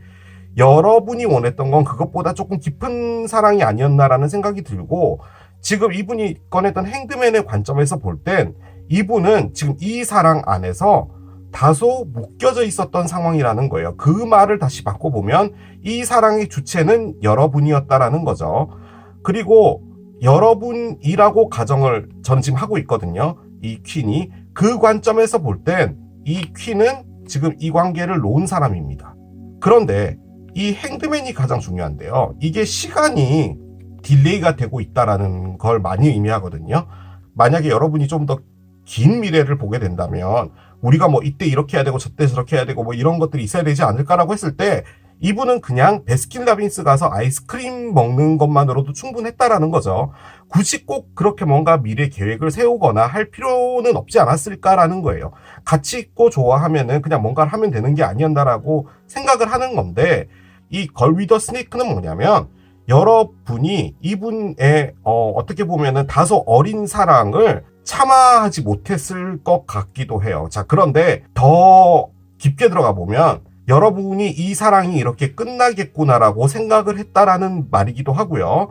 여러분이 원했던 건 그것보다 조금 깊은 사랑이 아니었나라는 생각이 들고, 지금 이분이 꺼냈던 행드맨의 관점에서 볼 땐 이분은 지금 이 사랑 안에서 다소 묶여져 있었던 상황이라는 거예요. 그 말을 다시 바꿔보면 이 사랑의 주체는 여러분이었다라는 거죠. 그리고 여러분이라고 가정을 전 지금 하고 있거든요. 이 퀸이. 그 관점에서 볼 땐 이 퀸은 지금 이 관계를 놓은 사람입니다. 그런데 이 행드맨이 가장 중요한데요. 이게 시간이 딜레이가 되고 있다라는 걸 많이 의미하거든요. 만약에 여러분이 좀 더 긴 미래를 보게 된다면 우리가 뭐 이때 이렇게 해야 되고 저때 저렇게 해야 되고 뭐 이런 것들이 있어야 되지 않을까라고 했을 때, 이분은 그냥 베스킨라빈스 가서 아이스크림 먹는 것만으로도 충분했다라는 거죠. 굳이 꼭 그렇게 뭔가 미래 계획을 세우거나 할 필요는 없지 않았을까라는 거예요. 같이 있고 좋아하면은 그냥 뭔가를 하면 되는 게 아니었나라고 생각을 하는 건데, 이 걸 위더 스네이크는 뭐냐면, 여러분이 이분의 어떻게 보면은 다소 어린 사랑을 참아하지 못했을 것 같기도 해요. 자, 그런데 더 깊게 들어가 보면 여러분이 이 사랑이 이렇게 끝나겠구나라고 생각을 했다라는 말이기도 하고요.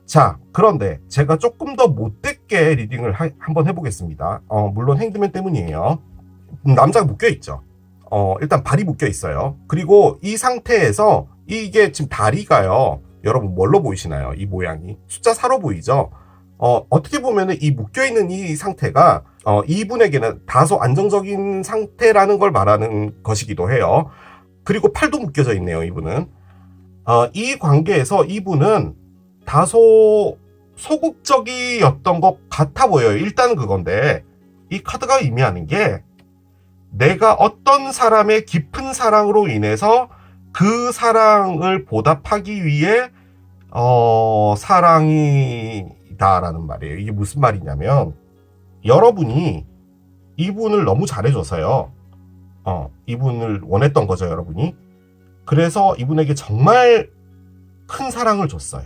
자, 그런데 제가 조금 더 못되게 리딩을 한번 해보겠습니다. 물론 행드맨 때문이에요. 남자가 묶여있죠. 일단 발이 묶여있어요. 그리고 이 상태에서 이게 지금 다리가요, 여러분 뭘로 보이시나요? 이 모양이 숫자 4로 보이죠? 어떻게 보면은 이 묶여있는 이 상태가 이분에게는 다소 안정적인 상태라는 걸 말하는 것이기도 해요. 그리고 팔도 묶여져 있네요, 이분은. 이 관계에서 이분은 다소 소극적이었던 것 같아 보여요. 일단은 그건데, 이 카드가 의미하는 게, 내가 어떤 사람의 깊은 사랑으로 인해서 그 사랑을 보답하기 위해 사랑이다라는 말이에요. 이게 무슨 말이냐면, 여러분이 이분을 너무 잘해줘서요, 이분을 원했던 거죠, 여러분이. 그래서 이분에게 정말 큰 사랑을 줬어요.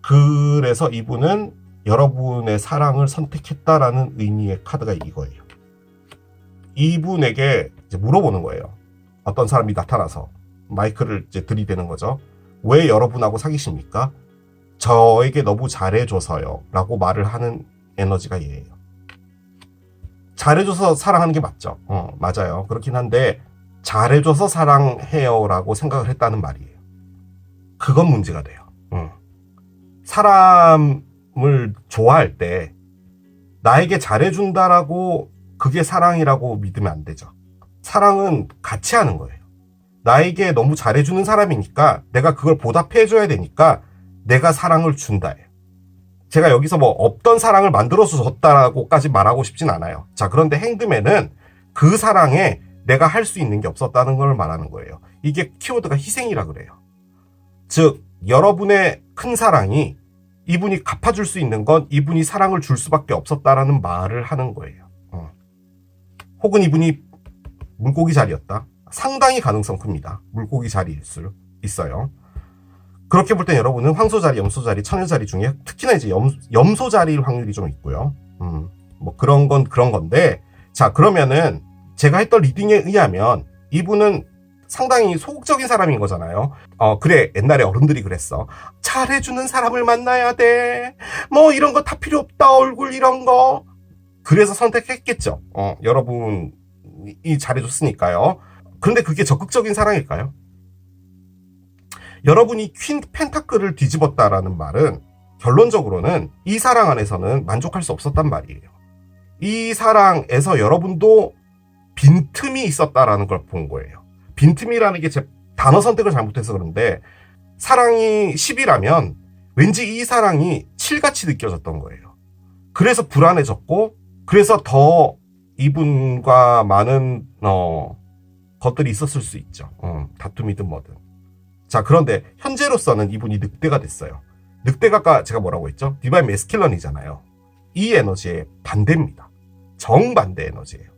그래서 이분은 여러분의 사랑을 선택했다라는 의미의 카드가 이거예요. 이분에게 이제 물어보는 거예요. 어떤 사람이 나타나서 마이크를 이제 들이대는 거죠. 왜 여러분하고 사귀십니까? 저에게 너무 잘해줘서요. 라고 말을 하는 에너지가 얘예요. 잘해줘서 사랑하는 게 맞죠. 맞아요. 그렇긴 한데 잘해줘서 사랑해요 라고 생각을 했다는 말이에요. 그건 문제가 돼요. 사람을 좋아할 때 나에게 잘해준다라고 그게 사랑이라고 믿으면 안 되죠. 사랑은 같이 하는 거예요. 나에게 너무 잘해주는 사람이니까 내가 그걸 보답해줘야 되니까 내가 사랑을 준다예요. 제가 여기서 뭐 없던 사랑을 만들어서 줬다라고까지 말하고 싶진 않아요. 자, 그런데 행드맨은 그 사랑에 내가 할 수 있는 게 없었다는 걸 말하는 거예요. 이게 키워드가 희생이라 그래요. 즉, 여러분의 큰 사랑이 이분이 갚아줄 수 있는 건 이분이 사랑을 줄 수밖에 없었다라는 말을 하는 거예요. 혹은 이분이 물고기 자리였다. 상당히 가능성 큽니다. 물고기 자리일 수 있어요. 그렇게 볼 땐 여러분은 황소 자리, 염소 자리, 처녀 자리 중에 특히나 이제 염소 자리일 확률이 좀 있고요. 뭐 그런 건 그런 건데, 자, 그러면은 제가 했던 리딩에 의하면 이분은 상당히 소극적인 사람인 거잖아요. 그래, 옛날에 어른들이 그랬어. 잘해주는 사람을 만나야 돼. 뭐 이런 거 다 필요 없다. 얼굴 이런 거. 그래서 선택했겠죠. 여러분이 잘해줬으니까요. 그런데 그게 적극적인 사랑일까요? 여러분이 퀸 펜타클을 뒤집었다라는 말은 결론적으로는 이 사랑 안에서는 만족할 수 없었단 말이에요. 이 사랑에서 여러분도 빈틈이 있었다라는 걸 본 거예요. 빈틈이라는 게 제 단어 선택을 잘못해서 그런데 사랑이 10이라면 왠지 이 사랑이 7같이 느껴졌던 거예요. 그래서 불안해졌고 그래서 더 이분과 많은 것들이 있었을 수 있죠. 다툼이든 뭐든. 자, 그런데 현재로서는 이분이 늑대가 됐어요. 늑대가 아까 제가 뭐라고 했죠? 디바인 메스킬런이잖아요. 이 에너지의 반대입니다. 정반대 에너지예요.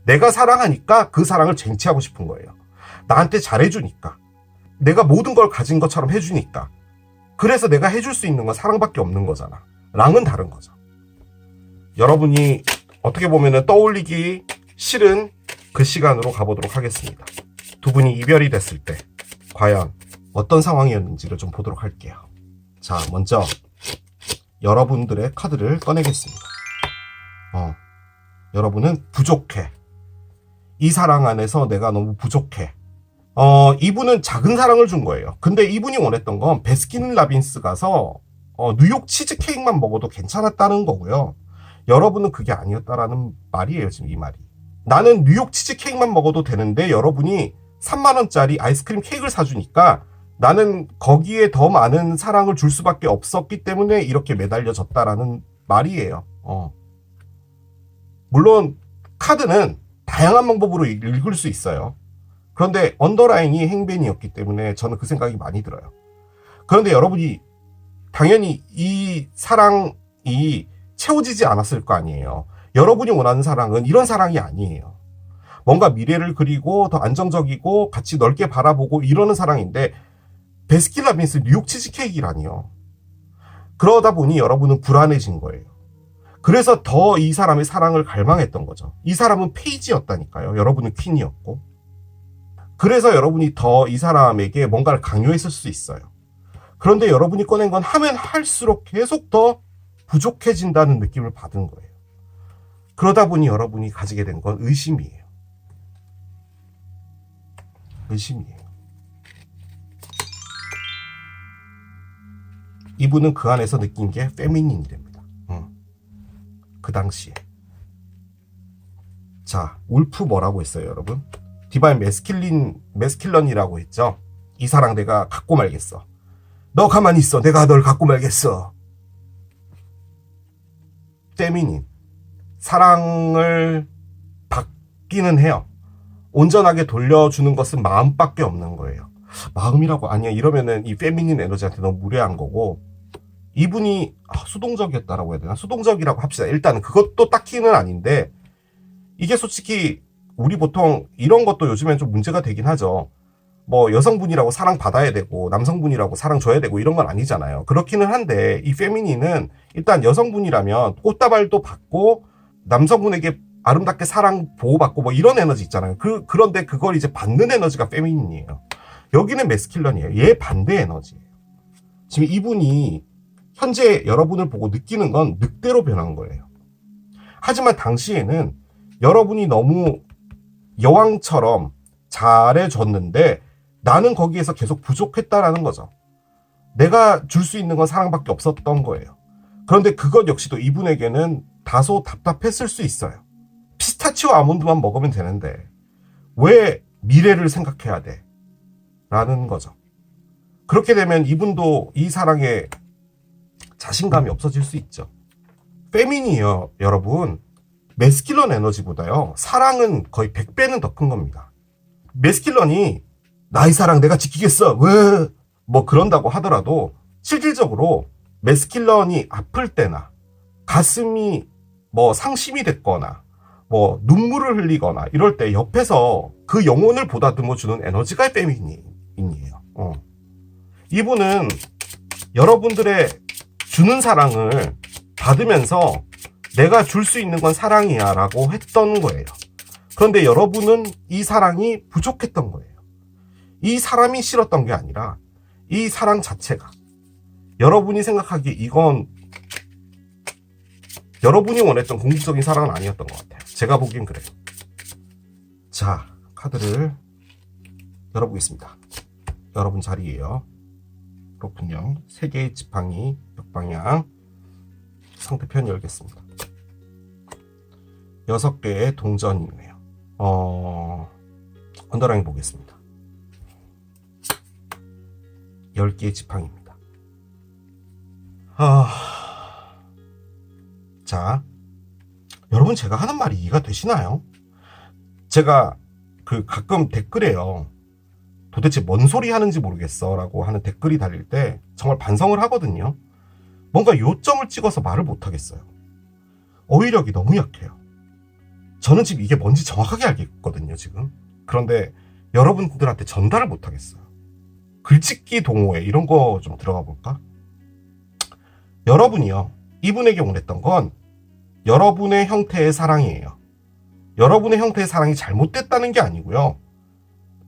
내가 사랑하니까 그 사랑을 쟁취하고 싶은 거예요. 나한테 잘해주니까. 내가 모든 걸 가진 것처럼 해주니까. 그래서 내가 해줄 수 있는 건 사랑밖에 없는 거잖아. 랑은 다른 거죠. 여러분이 어떻게 보면 떠올리기 싫은 그 시간으로 가보도록 하겠습니다. 두 분이 이별이 됐을 때 과연 어떤 상황이었는지를 좀 보도록 할게요. 자, 먼저 여러분들의 카드를 꺼내겠습니다. 여러분은 부족해. 이 사랑 안에서 내가 너무 부족해. 이분은 작은 사랑을 준 거예요. 근데 이분이 원했던 건 베스킨라빈스 가서 뉴욕 치즈케이크만 먹어도 괜찮았다는 거고요. 여러분은 그게 아니었다라는 말이에요. 지금 이 말이. 나는 뉴욕 치즈케이크만 먹어도 되는데 여러분이 3만원짜리 아이스크림 케이크를 사주니까 나는 거기에 더 많은 사랑을 줄 수밖에 없었기 때문에 이렇게 매달려졌다라는 말이에요. 물론 카드는 다양한 방법으로 읽을 수 있어요. 그런데 언더라인이 행벤이었기 때문에 저는 그 생각이 많이 들어요. 그런데 여러분이 당연히 이 사랑이 채워지지 않았을 거 아니에요. 여러분이 원하는 사랑은 이런 사랑이 아니에요. 뭔가 미래를 그리고 더 안정적이고 같이 넓게 바라보고 이러는 사랑인데 베스킨라빈스 뉴욕 치즈케이크라니요. 그러다 보니 여러분은 불안해진 거예요. 그래서 더 이 사람의 사랑을 갈망했던 거죠. 이 사람은 페이지였다니까요. 여러분은 퀸이었고. 그래서 여러분이 더 이 사람에게 뭔가를 강요했을 수 있어요. 그런데 여러분이 꺼낸 건 하면 할수록 계속 더 부족해진다는 느낌을 받은 거예요. 그러다 보니 여러분이 가지게 된 건 의심이에요. 의심이에요. 이분은 그 안에서 느낀 게 페미닌이 됩니다. 그 당시에. 자, 울프 뭐라고 했어요, 여러분? 디바인 메스킬런이라고 했죠. 이 사랑 내가 갖고 말겠어. 너 가만히 있어. 내가 널 갖고 말겠어. 페미닌. 사랑을 받기는 해요. 온전하게 돌려주는 것은 마음밖에 없는 거예요. 마음이라고 아니야. 이러면은 이 페미닌 에너지한테 너무 무례한 거고, 이분이 수동적이었다라고 해야 되나? 수동적이라고 합시다. 일단은 그것도 딱히는 아닌데, 이게 솔직히 우리 보통 이런 것도 요즘엔 좀 문제가 되긴 하죠. 뭐 여성분이라고 사랑받아야 되고 남성분이라고 사랑줘야 되고 이런 건 아니잖아요. 그렇기는 한데 이 페미닌은 일단 여성분이라면 꽃다발도 받고 남성분에게 아름답게 사랑 보호받고 뭐 이런 에너지 있잖아요. 그런데 그걸 이제 받는 에너지가 페미닌이에요. 여기는 메스큘런이에요. 얘 반대 에너지예요. 지금 이분이 현재 여러분을 보고 느끼는 건 늑대로 변한 거예요. 하지만 당시에는 여러분이 너무 여왕처럼 잘해줬는데 나는 거기에서 계속 부족했다라는 거죠. 내가 줄 수 있는 건 사랑밖에 없었던 거예요. 그런데 그것 역시도 이분에게는 다소 답답했을 수 있어요. 피스타치오 아몬드만 먹으면 되는데 왜 미래를 생각해야 돼? 라는 거죠. 그렇게 되면 이분도 이 사랑에 자신감이 없어질 수 있죠. 페미니요, 여러분. 메스큘런 에너지보다요, 사랑은 거의 100배는 더 큰 겁니다. 메스큘런이 나의 사랑 내가 지키겠어, 왜? 뭐 그런다고 하더라도 실질적으로 메스큘런이 아플 때나 가슴이 뭐 상심이 됐거나 뭐 눈물을 흘리거나 이럴 때 옆에서 그 영혼을 보다듬어주는 에너지가 페미닌이에요. 이분은 여러분들의 주는 사랑을 받으면서 내가 줄 수 있는 건 사랑이야 라고 했던 거예요. 그런데 여러분은 이 사랑이 부족했던 거예요. 이 사람이 싫었던 게 아니라 이 사랑 자체가 여러분이 생각하기에 이건 여러분이 원했던 궁극적인 사랑은 아니었던 것 같아요. 제가 보기엔 그래요. 자, 카드를 열어보겠습니다. 여러분 자리예요. 그렇군요. 3개의 지팡이 역방향 상대편 열겠습니다. 6개의 동전이네요. 언더라인 보겠습니다. 10개의 지팡이입니다. 자, 여러분 제가 하는 말이 이해가 되시나요? 제가 가끔 댓글에요. 도대체 뭔 소리 하는지 모르겠어 라고 하는 댓글이 달릴 때 정말 반성을 하거든요. 뭔가 요점을 찍어서 말을 못하겠어요. 어휘력이 너무 약해요. 저는 지금 이게 뭔지 정확하게 알겠거든요, 지금. 그런데 여러분들한테 전달을 못하겠어요. 글짓기 동호회 이런 거 좀 들어가 볼까? 여러분이요, 이분에게 원했던 건 여러분의 형태의 사랑이에요. 여러분의 형태의 사랑이 잘못됐다는 게 아니고요.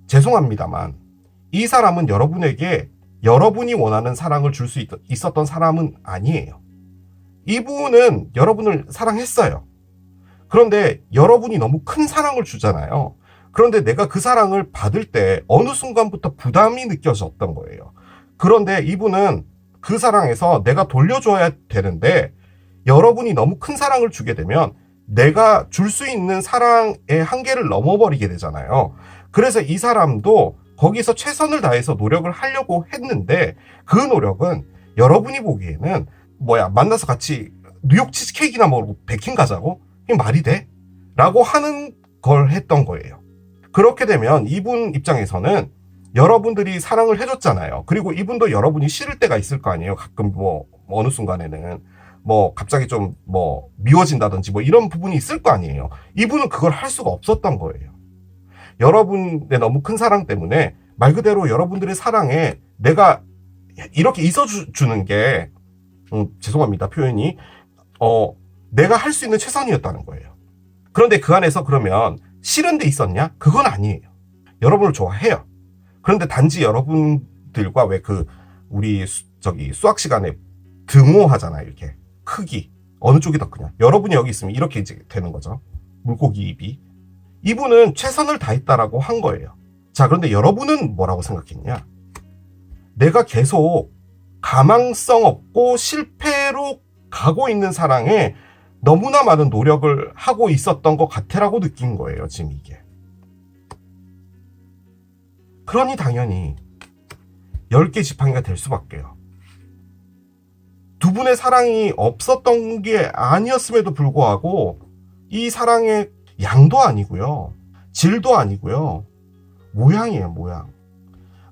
죄송합니다만 이 사람은 여러분에게 여러분이 원하는 사랑을 줄 수 있었던 사람은 아니에요. 이분은 여러분을 사랑했어요. 그런데 여러분이 너무 큰 사랑을 주잖아요. 그런데 내가 그 사랑을 받을 때 어느 순간부터 부담이 느껴졌던 거예요. 그런데 이분은 그 사랑에서 내가 돌려줘야 되는데 여러분이 너무 큰 사랑을 주게 되면 내가 줄 수 있는 사랑의 한계를 넘어버리게 되잖아요. 그래서 이 사람도 거기서 최선을 다해서 노력을 하려고 했는데 그 노력은 여러분이 보기에는 만나서 같이 뉴욕 치즈케이크나 먹고 백킹 가자고? 이게 말이 돼? 라고 하는 걸 했던 거예요. 그렇게 되면 이분 입장에서는 여러분들이 사랑을 해줬잖아요. 그리고 이분도 여러분이 싫을 때가 있을 거 아니에요. 가끔 어느 순간에는 갑자기 좀 미워진다든지 이런 부분이 있을 거 아니에요. 이분은 그걸 할 수가 없었던 거예요. 여러분의 너무 큰 사랑 때문에 말 그대로 여러분들의 사랑에 내가 이렇게 있어주는 게 죄송합니다 표현이 내가 할 수 있는 최선이었다는 거예요. 그런데 그 안에서 그러면 싫은 데 있었냐? 그건 아니에요. 여러분을 좋아해요. 그런데 단지 여러분들과 우리 수학 시간에 등호하잖아요. 이렇게 크기 어느 쪽이 더 크냐? 여러분이 여기 있으면 이렇게 이제 되는 거죠. 물고기 입이. 이분은 최선을 다했다라고 한 거예요. 자, 그런데 여러분은 뭐라고 생각했냐? 내가 계속 가망성 없고 실패로 가고 있는 사랑에 너무나 많은 노력을 하고 있었던 것 같아라고 느낀 거예요, 지금 이게. 그러니 당연히 10개 지팡이가 될 수밖에요. 두 분의 사랑이 없었던 게 아니었음에도 불구하고 이 사랑의 양도 아니고요, 질도 아니고요, 모양이에요, 모양.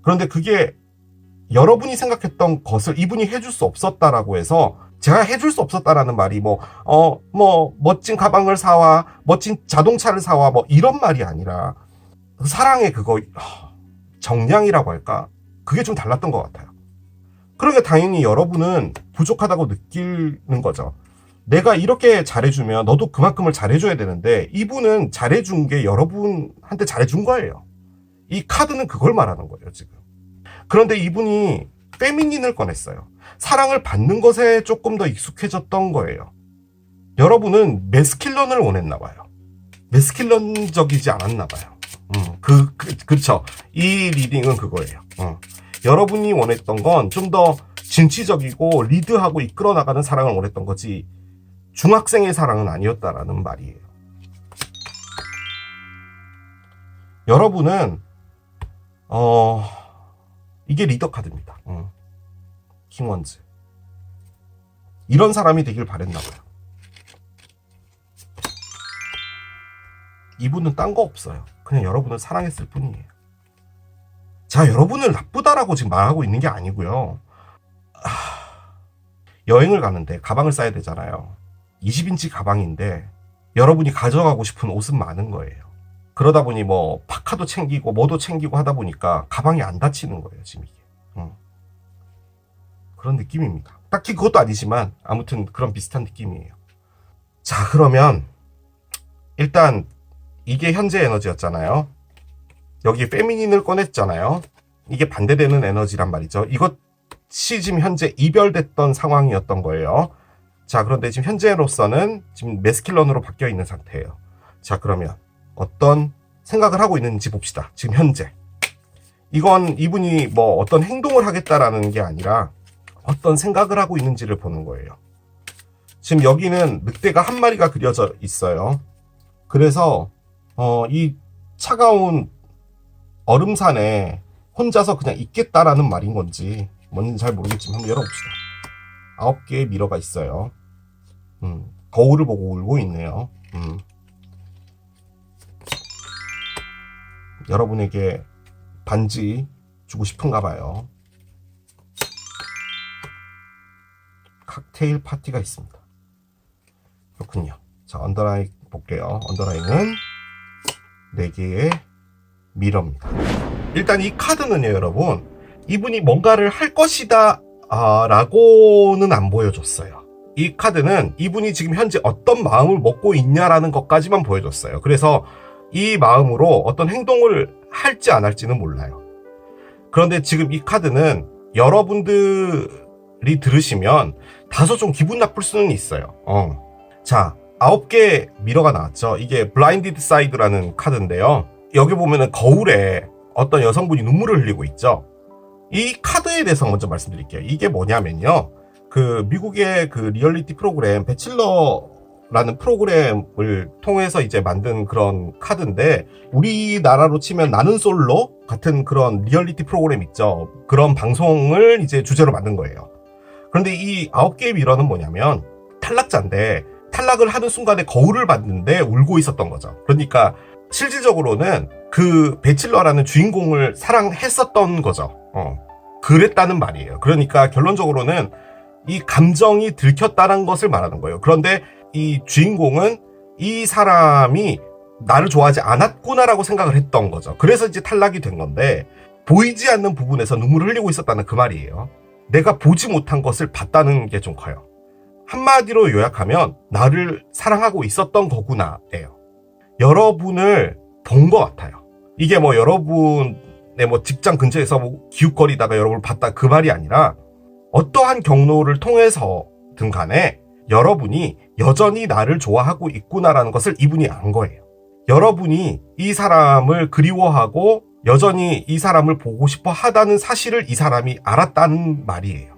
그런데 그게 여러분이 생각했던 것을 이분이 해줄 수 없었다라고 해서, 제가 해줄 수 없었다라는 말이 멋진 가방을 사와, 멋진 자동차를 사와 이런 말이 아니라 사랑의 정량이라고 할까? 그게 좀 달랐던 것 같아요. 그러니까 당연히 여러분은 부족하다고 느끼는 거죠. 내가 이렇게 잘해주면 너도 그만큼을 잘해줘야 되는데 이분은 잘해준 게 여러분한테 잘해준 거예요. 이 카드는 그걸 말하는 거예요, 지금. 그런데 이분이 페미닌을 꺼냈어요. 사랑을 받는 것에 조금 더 익숙해졌던 거예요. 여러분은 매스큘런을 원했나 봐요. 매스큘런적이지 않았나 봐요. 그렇죠. 이 리딩은 그거예요. 여러분이 원했던 건 좀 더 진취적이고 리드하고 이끌어 나가는 사랑을 원했던 거지 중학생의 사랑은 아니었다라는 말이에요. 여러분은 이게 리더 카드입니다. 킹원즈. 이런 사람이 되길 바랬나 봐요. 이분은 딴 거 없어요. 그냥 여러분을 사랑했을 뿐이에요. 자, 여러분을 나쁘다라고 지금 말하고 있는 게 아니고요. 여행을 가는데 가방을 싸야 되잖아요. 20인치 가방인데 여러분이 가져가고 싶은 옷은 많은 거예요. 그러다 보니 뭐 파카도 챙기고 뭐도 챙기고 하다 보니까 가방이 안 닫히는 거예요, 지금 이게. 그런 느낌입니다. 딱히 그것도 아니지만 아무튼 그런 비슷한 느낌이에요. 자, 그러면 일단 이게 현재 에너지였잖아요. 여기 페미닌을 꺼냈잖아요. 이게 반대되는 에너지란 말이죠. 이것이 지금 현재 이별됐던 상황이었던 거예요. 자, 그런데 지금 현재로서는 지금 매스큘런으로 바뀌어 있는 상태예요. 자, 그러면 어떤 생각을 하고 있는지 봅시다. 지금 현재. 이건 이분이 뭐 어떤 행동을 하겠다라는 게 아니라 어떤 생각을 하고 있는지를 보는 거예요. 지금 여기는 늑대가 한 마리가 그려져 있어요. 그래서 이 차가운 얼음산에 혼자서 그냥 있겠다라는 말인 건지 뭔지 잘 모르겠지만 한번 열어봅시다. 9개의 미러가 있어요. 거울을 보고 울고 있네요. 여러분에게 반지 주고 싶은가 봐요. 칵테일 파티가 있습니다. 그렇군요. 자, 언더라인 볼게요. 언더라인은 4개의 미러입니다. 일단 이 카드는요, 여러분, 이분이 뭔가를 할 것이다 라고는 안 보여줬어요. 이 카드는 이분이 지금 현재 어떤 마음을 먹고 있냐라는 것까지만 보여줬어요. 그래서 이 마음으로 어떤 행동을 할지 안 할지는 몰라요. 그런데 지금 이 카드는 여러분들이 들으시면 다소 좀 기분 나쁠 수는 있어요. 자, 9개 미러가 나왔죠. 이게 블라인디드 사이드라는 카드인데요. 여기 보면은 거울에 어떤 여성분이 눈물을 흘리고 있죠. 이 카드에 대해서 먼저 말씀드릴게요. 이게 뭐냐면요. 그 미국의 그 리얼리티 프로그램 배칠러라는 프로그램을 통해서 이제 만든 그런 카드인데, 우리나라로 치면 나는 솔로 같은 그런 리얼리티 프로그램 있죠. 그런 방송을 이제 주제로 만든 거예요. 그런데 이 9개의 미러는 뭐냐면 탈락자인데 탈락을 하는 순간에 거울을 봤는데 울고 있었던 거죠. 그러니까 실질적으로는 그 배칠러라는 주인공을 사랑했었던 거죠. 그랬다는 말이에요. 그러니까 결론적으로는 이 감정이 들켰다는 것을 말하는 거예요. 그런데 이 주인공은 이 사람이 나를 좋아하지 않았구나라고 생각을 했던 거죠. 그래서 이제 탈락이 된 건데, 보이지 않는 부분에서 눈물을 흘리고 있었다는 그 말이에요. 내가 보지 못한 것을 봤다는 게 좀 커요. 한마디로 요약하면 나를 사랑하고 있었던 거구나예요. 여러분을 본 것 같아요. 이게 뭐 여러분의 뭐 직장 근처에서 뭐 기웃거리다가 여러분을 봤다 그 말이 아니라, 어떠한 경로를 통해서든 간에 여러분이 여전히 나를 좋아하고 있구나라는 것을 이분이 안 거예요. 여러분이 이 사람을 그리워하고 여전히 이 사람을 보고 싶어 하다는 사실을 이 사람이 알았다는 말이에요.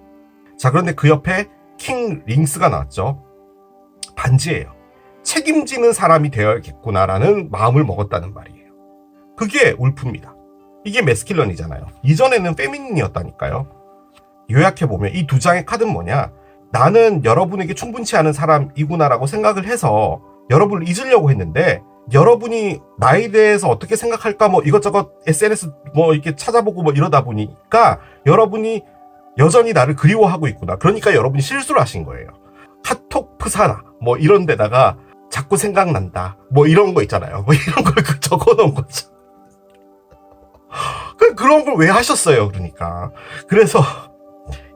자, 그런데 그 옆에 킹 링스가 나왔죠. 반지예요. 책임지는 사람이 되어야겠구나라는 마음을 먹었다는 말이에요. 그게 울프입니다. 이게 매스큘런이잖아요. 이전에는 페미닌이었다니까요. 요약해보면 이 두 장의 카드는 뭐냐, 나는 여러분에게 충분치 않은 사람이구나라고 생각을 해서 여러분을 잊으려고 했는데, 여러분이 나에 대해서 어떻게 생각할까 뭐 이것저것 SNS 뭐 이렇게 찾아보고 뭐 이러다 보니까 여러분이 여전히 나를 그리워하고 있구나. 그러니까 여러분이 실수를 하신 거예요. 카톡 프사나 뭐 이런 데다가 자꾸 생각난다 뭐 이런 거 있잖아요. 뭐 이런 걸 적어 놓은 거죠. 그런 걸 왜 하셨어요? 그러니까. 그래서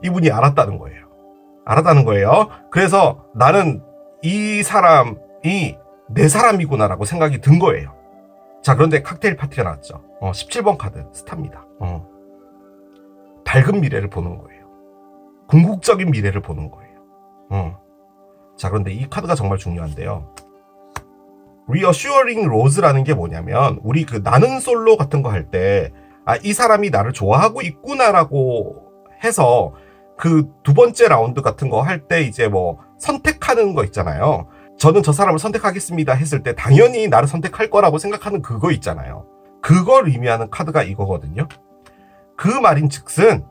이분이 알았다는 거예요. 그래서 나는 이 사람이 내 사람이구나라고 생각이 든 거예요. 자, 그런데 칵테일 파티가 나왔죠. 17번 카드 스타입니다. 밝은 미래를 보는 거예요. 궁극적인 미래를 보는 거예요. 자, 그런데 이 카드가 정말 중요한데요. Reassuring Rose라는 게 뭐냐면, 우리 그 나는 솔로 같은 거 할 때, 이 사람이 나를 좋아하고 있구나라고 해서 그 두 번째 라운드 같은 거 할 때 이제 뭐 선택하는 거 있잖아요. 저는 저 사람을 선택하겠습니다 했을 때 당연히 나를 선택할 거라고 생각하는 그거 있잖아요. 그걸 의미하는 카드가 이거거든요. 그 말인 즉슨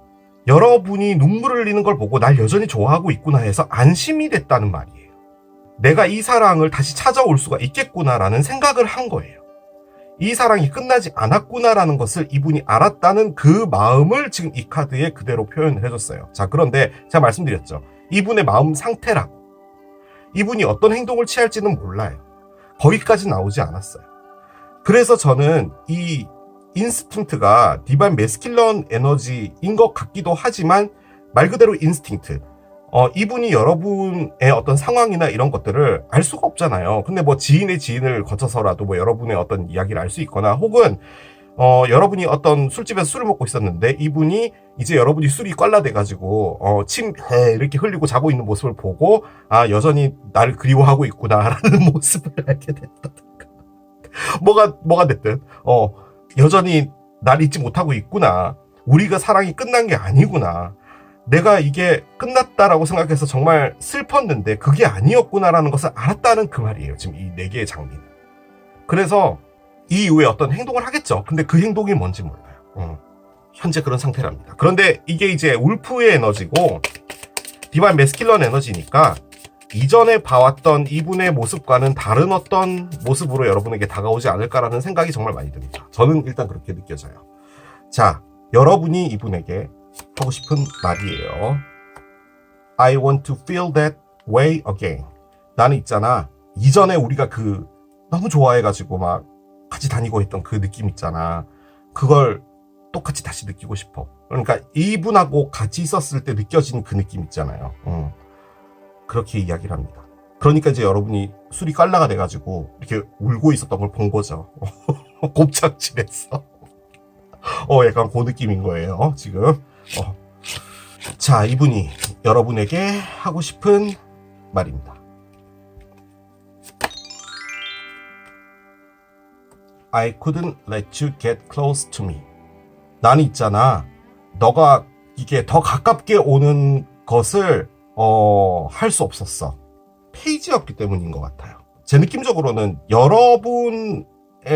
여러분이 눈물을 흘리는 걸 보고 날 여전히 좋아하고 있구나 해서 안심이 됐다는 말이에요. 내가 이 사랑을 다시 찾아올 수가 있겠구나라는 생각을 한 거예요. 이 사랑이 끝나지 않았구나라는 것을 이분이 알았다는 그 마음을 지금 이 카드에 그대로 표현을 해줬어요. 자, 그런데 제가 말씀드렸죠. 이분의 마음 상태라고. 이분이 어떤 행동을 취할지는 몰라요. 거기까지 나오지 않았어요. 그래서 저는 이 인스팅트가 디바인 메스큘런 에너지인 것 같기도 하지만 말 그대로 인스팅트. 이분이 여러분의 어떤 상황이나 이런 것들을 알 수가 없잖아요. 근데 뭐 지인의 지인을 거쳐서라도 뭐 여러분의 어떤 이야기를 알 수 있거나 혹은 여러분이 어떤 술집에서 술을 먹고 있었는데 이분이 이제 여러분이 술이 꽐라돼가지고 침 이렇게 흘리고 자고 있는 모습을 보고 여전히 나를 그리워하고 있구나라는 모습을 알게 됐다든가 뭐가 됐든 여전히 날 잊지 못하고 있구나. 우리가 사랑이 끝난 게 아니구나. 내가 이게 끝났다라고 생각해서 정말 슬펐는데 그게 아니었구나라는 것을 알았다는 그 말이에요. 지금 이 4개의 장비는. 그래서 이 이후에 어떤 행동을 하겠죠. 근데 그 행동이 뭔지 몰라요. 현재 그런 상태랍니다. 그런데 이게 이제 울프의 에너지고 디바인 메스큘런 에너지니까 이전에 봐왔던 이분의 모습과는 다른 어떤 모습으로 여러분에게 다가오지 않을까라는 생각이 정말 많이 듭니다. 저는 일단 그렇게 느껴져요. 자, 여러분이 이분에게 하고 싶은 말이에요. I want to feel that way again. 나는 있잖아. 이전에 우리가 너무 좋아해가지고 막 같이 다니고 했던 그 느낌 있잖아. 그걸 똑같이 다시 느끼고 싶어. 그러니까 이분하고 같이 있었을 때 느껴진 그 느낌 있잖아요. 그렇게 이야기를 합니다. 그러니까 이제 여러분이 술이 깔라가 돼가지고 이렇게 울고 있었던 걸 본 거죠. 곱창집에서. 약간 그 느낌인 거예요, 지금. 자, 이분이 여러분에게 하고 싶은 말입니다. I couldn't let you get close to me. 나는 있잖아. 너가 이게 더 가깝게 오는 것을 할 수 없었어. 페이지였기 때문인 것 같아요. 제 느낌적으로는 여러분의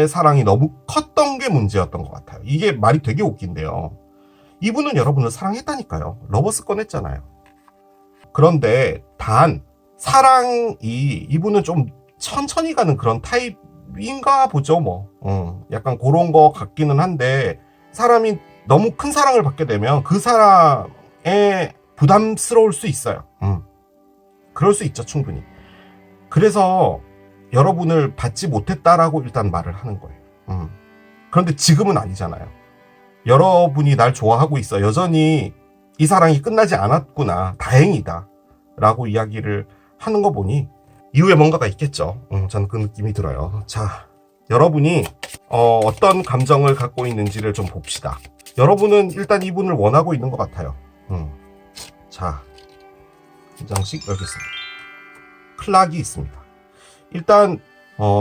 사랑이 너무 컸던 게 문제였던 것 같아요. 이게 말이 되게 웃긴데요. 이분은 여러분을 사랑했다니까요. 러버스 꺼냈잖아요. 그런데 단 사랑이 이분은 좀 천천히 가는 그런 타입인가 보죠. 약간 그런 거 같기는 한데 사람이 너무 큰 사랑을 받게 되면 그 사람의 부담스러울 수 있어요. 그럴 수 있죠, 충분히. 그래서 여러분을 받지 못했다라고 일단 말을 하는 거예요. 그런데 지금은 아니잖아요. 여러분이 날 좋아하고 있어. 여전히 이 사랑이 끝나지 않았구나. 다행이다. 라고 이야기를 하는 거 보니 이후에 뭔가가 있겠죠. 저는 그 느낌이 들어요. 자, 여러분이 어떤 감정을 갖고 있는지를 좀 봅시다. 여러분은 일단 이분을 원하고 있는 것 같아요. 자, 한 장씩 열겠습니다. 클락이 있습니다. 일단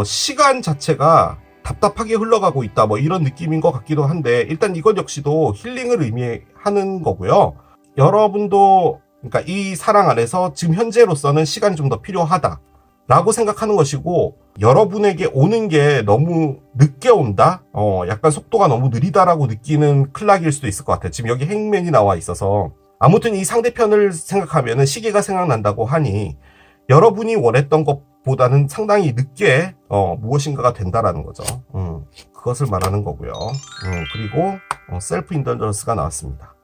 시간 자체가 답답하게 흘러가고 있다 뭐 이런 느낌인 것 같기도 한데 일단 이것 역시도 힐링을 의미하는 거고요. 여러분도 그러니까 이 사랑 안에서 지금 현재로서는 시간이 좀 더 필요하다 라고 생각하는 것이고 여러분에게 오는 게 너무 늦게 온다? 약간 속도가 너무 느리다라고 느끼는 클락일 수도 있을 것 같아요. 지금 여기 행맨이 나와 있어서 아무튼 이 상대편을 생각하면 시계가 생각난다고 하니 여러분이 원했던 것보다는 상당히 늦게 무엇인가가 된다라는 거죠. 그것을 말하는 거고요. 그리고 셀프 인던전스가 나왔습니다.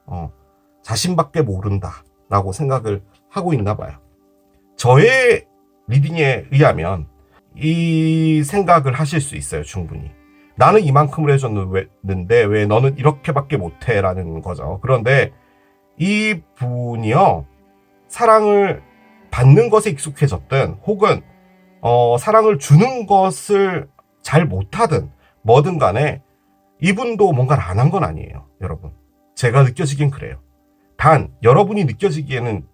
자신밖에 모른다 라고 생각을 하고 있나 봐요. 저의 리딩에 의하면 이 생각을 하실 수 있어요. 충분히. 나는 이만큼을 해줬는데 왜 너는 이렇게밖에 못해? 라는 거죠. 그런데 이 분이요, 사랑을 받는 것에 익숙해졌든 혹은 사랑을 주는 것을 잘 못하든 뭐든 간에 이분도 뭔가를 안 한 건 아니에요. 여러분, 제가 느껴지긴 그래요. 단 여러분이 느껴지기에는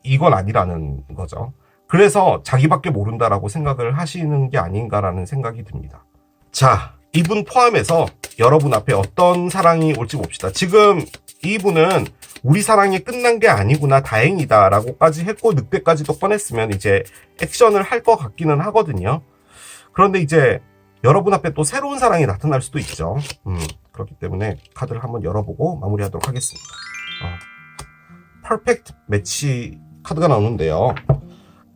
이건 아니라는 거죠. 그래서 자기밖에 모른다라고 생각을 하시는 게 아닌가라는 생각이 듭니다. 자, 이분 포함해서 여러분 앞에 어떤 사랑이 올지 봅시다. 지금 이분은 우리 사랑이 끝난 게 아니구나, 다행이다 라고까지 했고 늑대까지도 꺼냈으면 이제 액션을 할 것 같기는 하거든요. 그런데 이제 여러분 앞에 또 새로운 사랑이 나타날 수도 있죠. 그렇기 때문에 카드를 한번 열어보고 마무리하도록 하겠습니다. 퍼펙트 매치 카드가 나오는데요.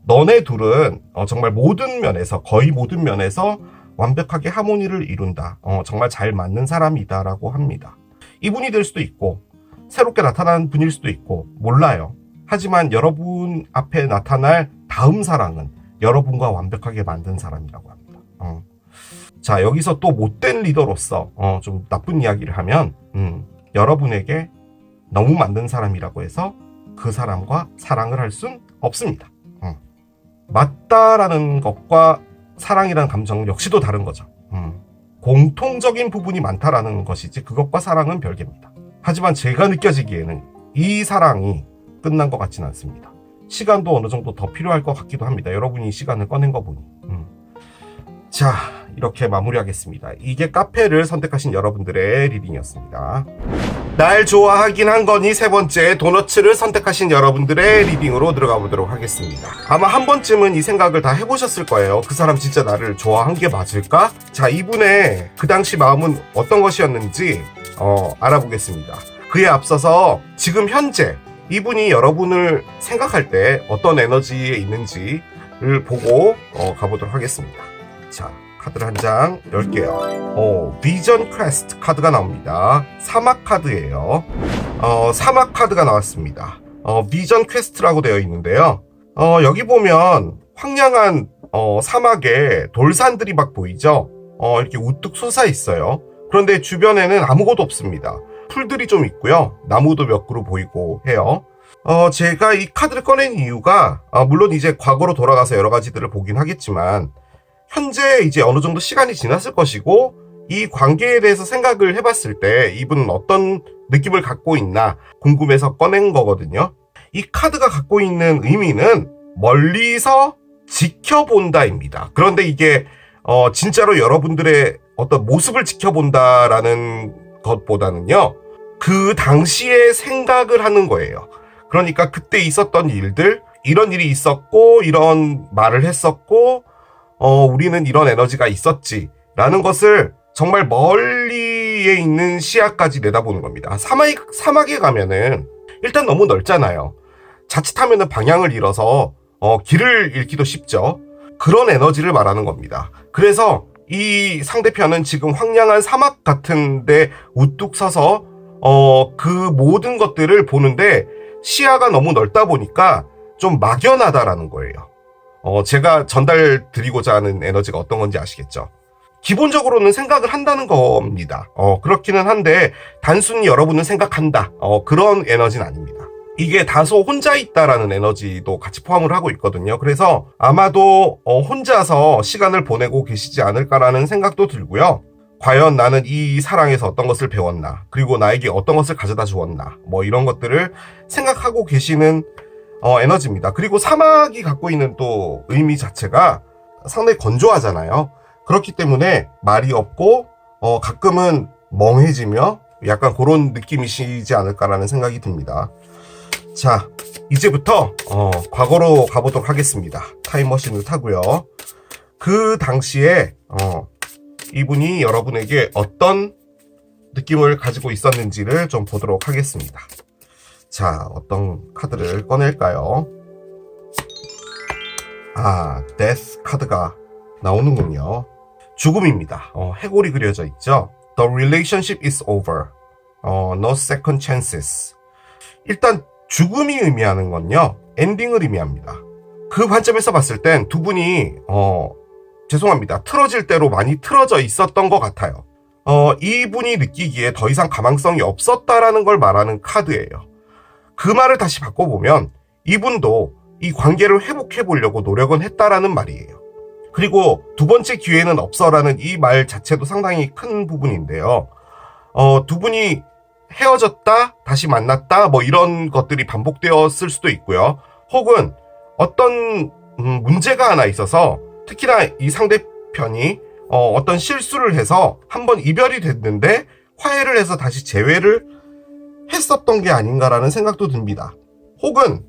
너네 둘은 정말 모든 면에서, 거의 모든 면에서 완벽하게 하모니를 이룬다. 정말 잘 맞는 사람이다 라고 합니다. 이분이 될 수도 있고 새롭게 나타난 분일 수도 있고 몰라요. 하지만 여러분 앞에 나타날 다음 사랑은 여러분과 완벽하게 만든 사람이라고 합니다. 자, 여기서 또 못된 리더로서 좀 나쁜 이야기를 하면 여러분에게 너무 맞는 사람이라고 해서 그 사람과 사랑을 할 순 없습니다. 맞다라는 것과 사랑이라는 감정은 역시도 다른 거죠. 공통적인 부분이 많다라는 것이지 그것과 사랑은 별개입니다. 하지만 제가 느껴지기에는 이 사랑이 끝난 것 같지는 않습니다. 시간도 어느 정도 더 필요할 것 같기도 합니다. 여러분이 시간을 꺼낸 거 보니. 자, 이렇게 마무리하겠습니다. 이게 카페를 선택하신 여러분들의 리딩이었습니다. 날 좋아하긴 한 거니 세 번째, 도너츠를 선택하신 여러분들의 리딩으로 들어가 보도록 하겠습니다. 아마 한 번쯤은 이 생각을 다 해보셨을 거예요. 그 사람 진짜 나를 좋아한 게 맞을까? 자, 이분의 그 당시 마음은 어떤 것이었는지 알아보겠습니다. 그에 앞서서 지금 현재 이분이 여러분을 생각할 때 어떤 에너지에 있는지를 보고 가보도록 하겠습니다. 자, 카드를 한 장 열게요. 비전 퀘스트 카드가 나옵니다. 사막 카드예요. 사막 카드가 나왔습니다. 비전 퀘스트라고 되어 있는데요. 여기 보면 황량한 사막에 돌산들이 막 보이죠? 이렇게 우뚝 솟아 있어요. 그런데 주변에는 아무것도 없습니다. 풀들이 좀 있고요. 나무도 몇 그루 보이고 해요. 제가 이 카드를 꺼낸 이유가 물론 이제 과거로 돌아가서 여러 가지들을 보긴 하겠지만 현재 이제 어느 정도 시간이 지났을 것이고 이 관계에 대해서 생각을 해봤을 때 이분은 어떤 느낌을 갖고 있나 궁금해서 꺼낸 거거든요. 이 카드가 갖고 있는 의미는 멀리서 지켜본다입니다. 그런데 이게 진짜로 여러분들의 어떤 모습을 지켜본다라는 것보다는요, 그 당시에 생각을 하는 거예요. 그러니까 그때 있었던 일들, 이런 일이 있었고 이런 말을 했었고 우리는 이런 에너지가 있었지 라는 것을 정말 멀리에 있는 시야까지 내다보는 겁니다. 사막에 가면은 일단 너무 넓잖아요. 자칫하면은 방향을 잃어서 길을 잃기도 쉽죠. 그런 에너지를 말하는 겁니다. 그래서 이 상대편은 지금 황량한 사막 같은데 우뚝 서서 그 모든 것들을 보는데 시야가 너무 넓다 보니까 좀 막연하다라는 거예요. 제가 전달 드리고자 하는 에너지가 어떤 건지 아시겠죠? 기본적으로는 생각을 한다는 겁니다. 그렇기는 한데 단순히 여러분은 생각한다. 그런 에너지는 아닙니다. 이게 다소 혼자 있다라는 에너지도 같이 포함을 하고 있거든요. 그래서 아마도 혼자서 시간을 보내고 계시지 않을까라는 생각도 들고요. 과연 나는 이 사랑에서 어떤 것을 배웠나, 그리고 나에게 어떤 것을 가져다 주었나, 뭐 이런 것들을 생각하고 계시는 에너지입니다. 그리고 사막이 갖고 있는 또 의미 자체가 상당히 건조하잖아요. 그렇기 때문에 말이 없고 가끔은 멍해지며 약간 그런 느낌이시지 않을까라는 생각이 듭니다. 자, 이제부터 과거로 가보도록 하겠습니다. 타임머신을 타고요. 그 당시에 이분이 여러분에게 어떤 느낌을 가지고 있었는지를 좀 보도록 하겠습니다. 자, 어떤 카드를 꺼낼까요? 데스 카드가 나오는군요. 죽음입니다. 해골이 그려져 있죠. The relationship is over. No second chances. 일단 죽음이 의미하는 건요, 엔딩을 의미합니다. 그 관점에서 봤을 땐 두 분이 죄송합니다, 틀어질 대로 많이 틀어져 있었던 것 같아요. 이분이 느끼기에 더 이상 가망성이 없었다라는 걸 말하는 카드예요. 그 말을 다시 바꿔보면 이분도 이 관계를 회복해보려고 노력은 했다라는 말이에요. 그리고 두 번째 기회는 없어라는 이 말 자체도 상당히 큰 부분인데요. 두 분이 헤어졌다, 다시 만났다, 뭐 이런 것들이 반복되었을 수도 있고요. 혹은 어떤 문제가 하나 있어서 특히나 이 상대편이 어떤 실수를 해서 한번 이별이 됐는데 화해를 해서 다시 재회를 했었던 게 아닌가라는 생각도 듭니다. 혹은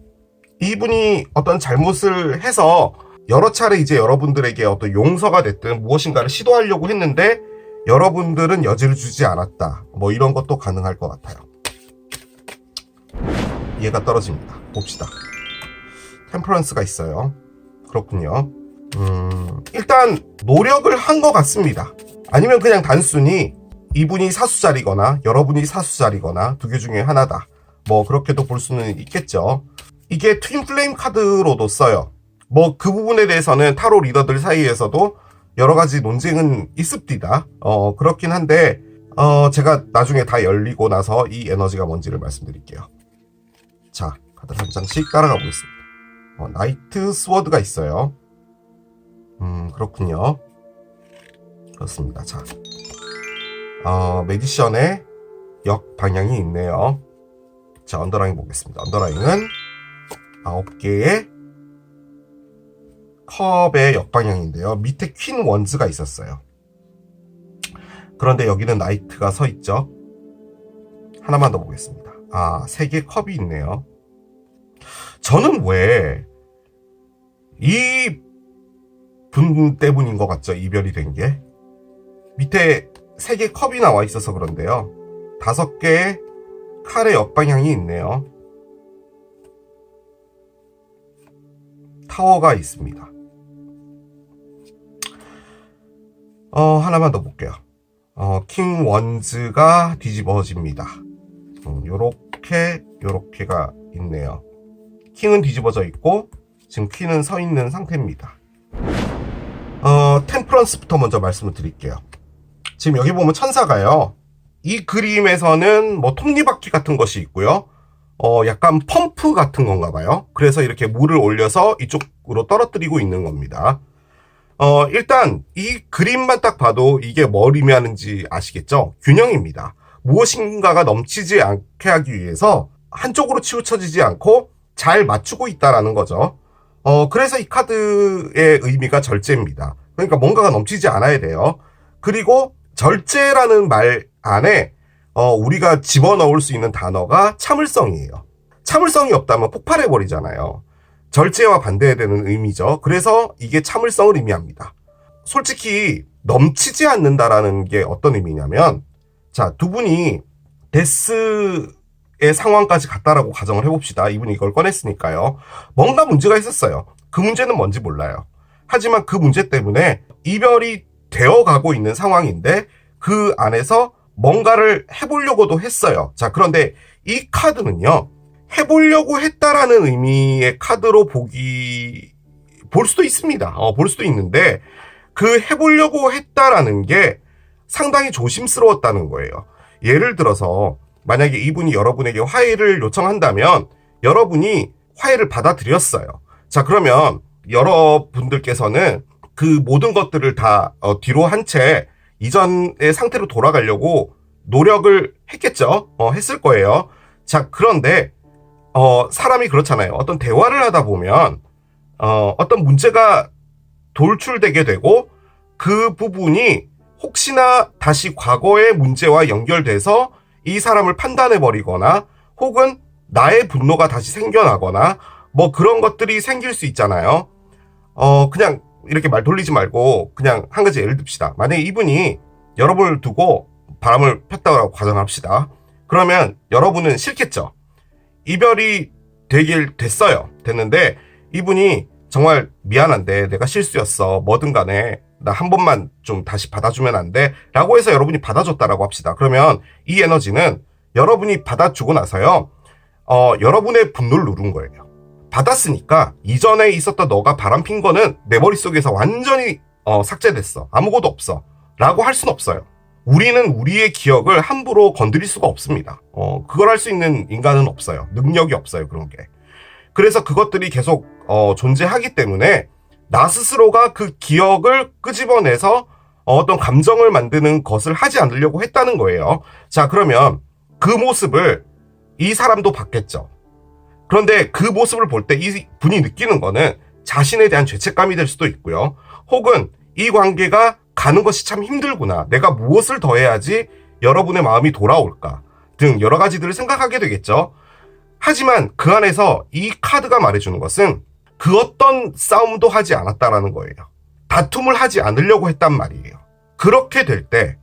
이분이 어떤 잘못을 해서 여러 차례 이제 여러분들에게 어떤 용서가 됐든 무엇인가를 시도하려고 했는데 여러분들은 여지를 주지 않았다. 뭐 이런 것도 가능할 것 같아요. 이해가 떨어집니다. 봅시다. 템퍼런스가 있어요. 그렇군요. 일단 노력을 한 것 같습니다. 아니면 그냥 단순히 이분이 사수자리거나 여러분이 사수자리거나 두 개 중에 하나다. 뭐 그렇게도 볼 수는 있겠죠. 이게 트윈플레임 카드로도 써요. 뭐 그 부분에 대해서는 타로 리더들 사이에서도 여러 가지 논쟁은 있습니다. 그렇긴 한데 제가 나중에 다 열리고 나서 이 에너지가 뭔지를 말씀드릴게요. 자, 카드 한 장씩 따라가 보겠습니다. 나이트 스워드가 있어요. 그렇군요. 그렇습니다. 자, 매디션의 역 방향이 있네요. 자, 언더라인 보겠습니다. 언더라인은 9개의 컵의 역방향인데요. 밑에 퀸 원즈가 있었어요. 그런데 여기는 나이트가 서 있죠. 하나만 더 보겠습니다. 3개 컵이 있네요. 저는 왜 이 분 때문인 것 같죠? 이별이 된 게. 밑에 3개 컵이 나와 있어서 그런데요. 5개의 칼의 역방향이 있네요. 타워가 있습니다. 하나만 더 볼게요. 킹 원즈가 뒤집어집니다. 요렇게가 있네요. 킹은 뒤집어져 있고 지금 퀸은 서 있는 상태입니다. 템퍼런스부터 먼저 말씀을 드릴게요. 지금 여기 보면 천사가요. 이 그림에서는 뭐 톱니바퀴 같은 것이 있고요. 약간 펌프 같은 건가 봐요. 그래서 이렇게 물을 올려서 이쪽으로 떨어뜨리고 있는 겁니다. 일단 이 그림만 딱 봐도 이게 뭘 의미하는지 아시겠죠? 균형입니다. 무엇인가가 넘치지 않게 하기 위해서 한쪽으로 치우쳐지지 않고 잘 맞추고 있다라는 거죠. 그래서 이 카드의 의미가 절제입니다. 그러니까 뭔가가 넘치지 않아야 돼요. 그리고 절제라는 말 안에 우리가 집어넣을 수 있는 단어가 참을성이에요. 참을성이 없다면 폭발해버리잖아요. 절제와 반대되는 의미죠. 그래서 이게 참을성을 의미합니다. 솔직히 넘치지 않는다라는 게 어떤 의미냐면, 자, 두 분이 데스의 상황까지 갔다라고 가정을 해봅시다. 이분이 이걸 꺼냈으니까요. 뭔가 문제가 있었어요. 그 문제는 뭔지 몰라요. 하지만 그 문제 때문에 이별이 되어가고 있는 상황인데 그 안에서 뭔가를 해보려고도 했어요. 자, 그런데 이 카드는요, 해보려고 했다라는 의미의 카드로 볼 수도 있습니다. 볼 수도 있는데, 그 해보려고 했다라는 게 상당히 조심스러웠다는 거예요. 예를 들어서, 만약에 이분이 여러분에게 화해를 요청한다면, 여러분이 화해를 받아들였어요. 자, 그러면 여러분들께서는 그 모든 것들을 다 뒤로 한 채 이전의 상태로 돌아가려고 노력을 했겠죠. 했을 거예요. 자, 그런데 사람이 그렇잖아요. 어떤 대화를 하다 보면 어떤 문제가 돌출되게 되고 그 부분이 혹시나 다시 과거의 문제와 연결돼서 이 사람을 판단해버리거나 혹은 나의 분노가 다시 생겨나거나 뭐 그런 것들이 생길 수 있잖아요. 그냥 이렇게 말 돌리지 말고 그냥 한 가지 예를 듭시다. 만약에 이분이 여러분을 두고 바람을 폈다고 가정합시다. 그러면 여러분은 싫겠죠. 이별이 됐어요. 됐는데 이분이 정말 미안한데 내가 실수였어. 뭐든 간에 나 한 번만 좀 다시 받아주면 안 돼? 라고 해서 여러분이 받아줬다라고 합시다. 그러면 이 에너지는 여러분이 받아주고 나서요. 여러분의 분노를 누른 거예요. 받았으니까 이전에 있었던 너가 바람핀 거는 내 머릿속에서 완전히 삭제됐어. 아무것도 없어. 라고 할 순 없어요. 우리는 우리의 기억을 함부로 건드릴 수가 없습니다. 그걸 할 수 있는 인간은 없어요. 능력이 없어요, 그런 게. 그래서 그것들이 계속 존재하기 때문에 나 스스로가 그 기억을 끄집어내서 어떤 감정을 만드는 것을 하지 않으려고 했다는 거예요. 자, 그러면 그 모습을 이 사람도 봤겠죠. 그런데 그 모습을 볼 때 이 분이 느끼는 거는 자신에 대한 죄책감이 될 수도 있고요. 혹은 이 관계가 가는 것이 참 힘들구나. 내가 무엇을 더 해야지 여러분의 마음이 돌아올까 등 여러 가지들을 생각하게 되겠죠. 하지만 그 안에서 이 카드가 말해주는 것은 그 어떤 싸움도 하지 않았다라는 거예요. 다툼을 하지 않으려고 했단 말이에요. 그렇게 될 때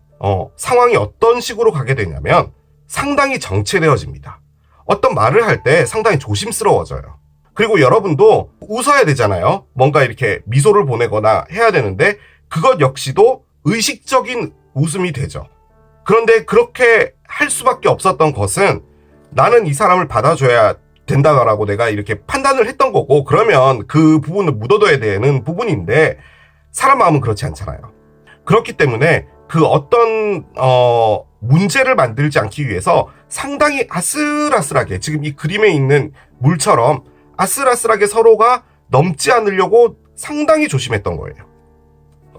상황이 어떤 식으로 가게 되냐면 상당히 정체되어집니다. 어떤 말을 할 때 상당히 조심스러워져요. 그리고 여러분도 웃어야 되잖아요. 뭔가 이렇게 미소를 보내거나 해야 되는데 그것 역시도 의식적인 웃음이 되죠. 그런데 그렇게 할 수밖에 없었던 것은 나는 이 사람을 받아줘야 된다라고 내가 이렇게 판단을 했던 거고, 그러면 그 부분을 묻어둬야 되는 부분인데 사람 마음은 그렇지 않잖아요. 그렇기 때문에 그 어떤 문제를 만들지 않기 위해서 상당히 아슬아슬하게, 지금 이 그림에 있는 물처럼 아슬아슬하게 서로가 넘지 않으려고 상당히 조심했던 거예요.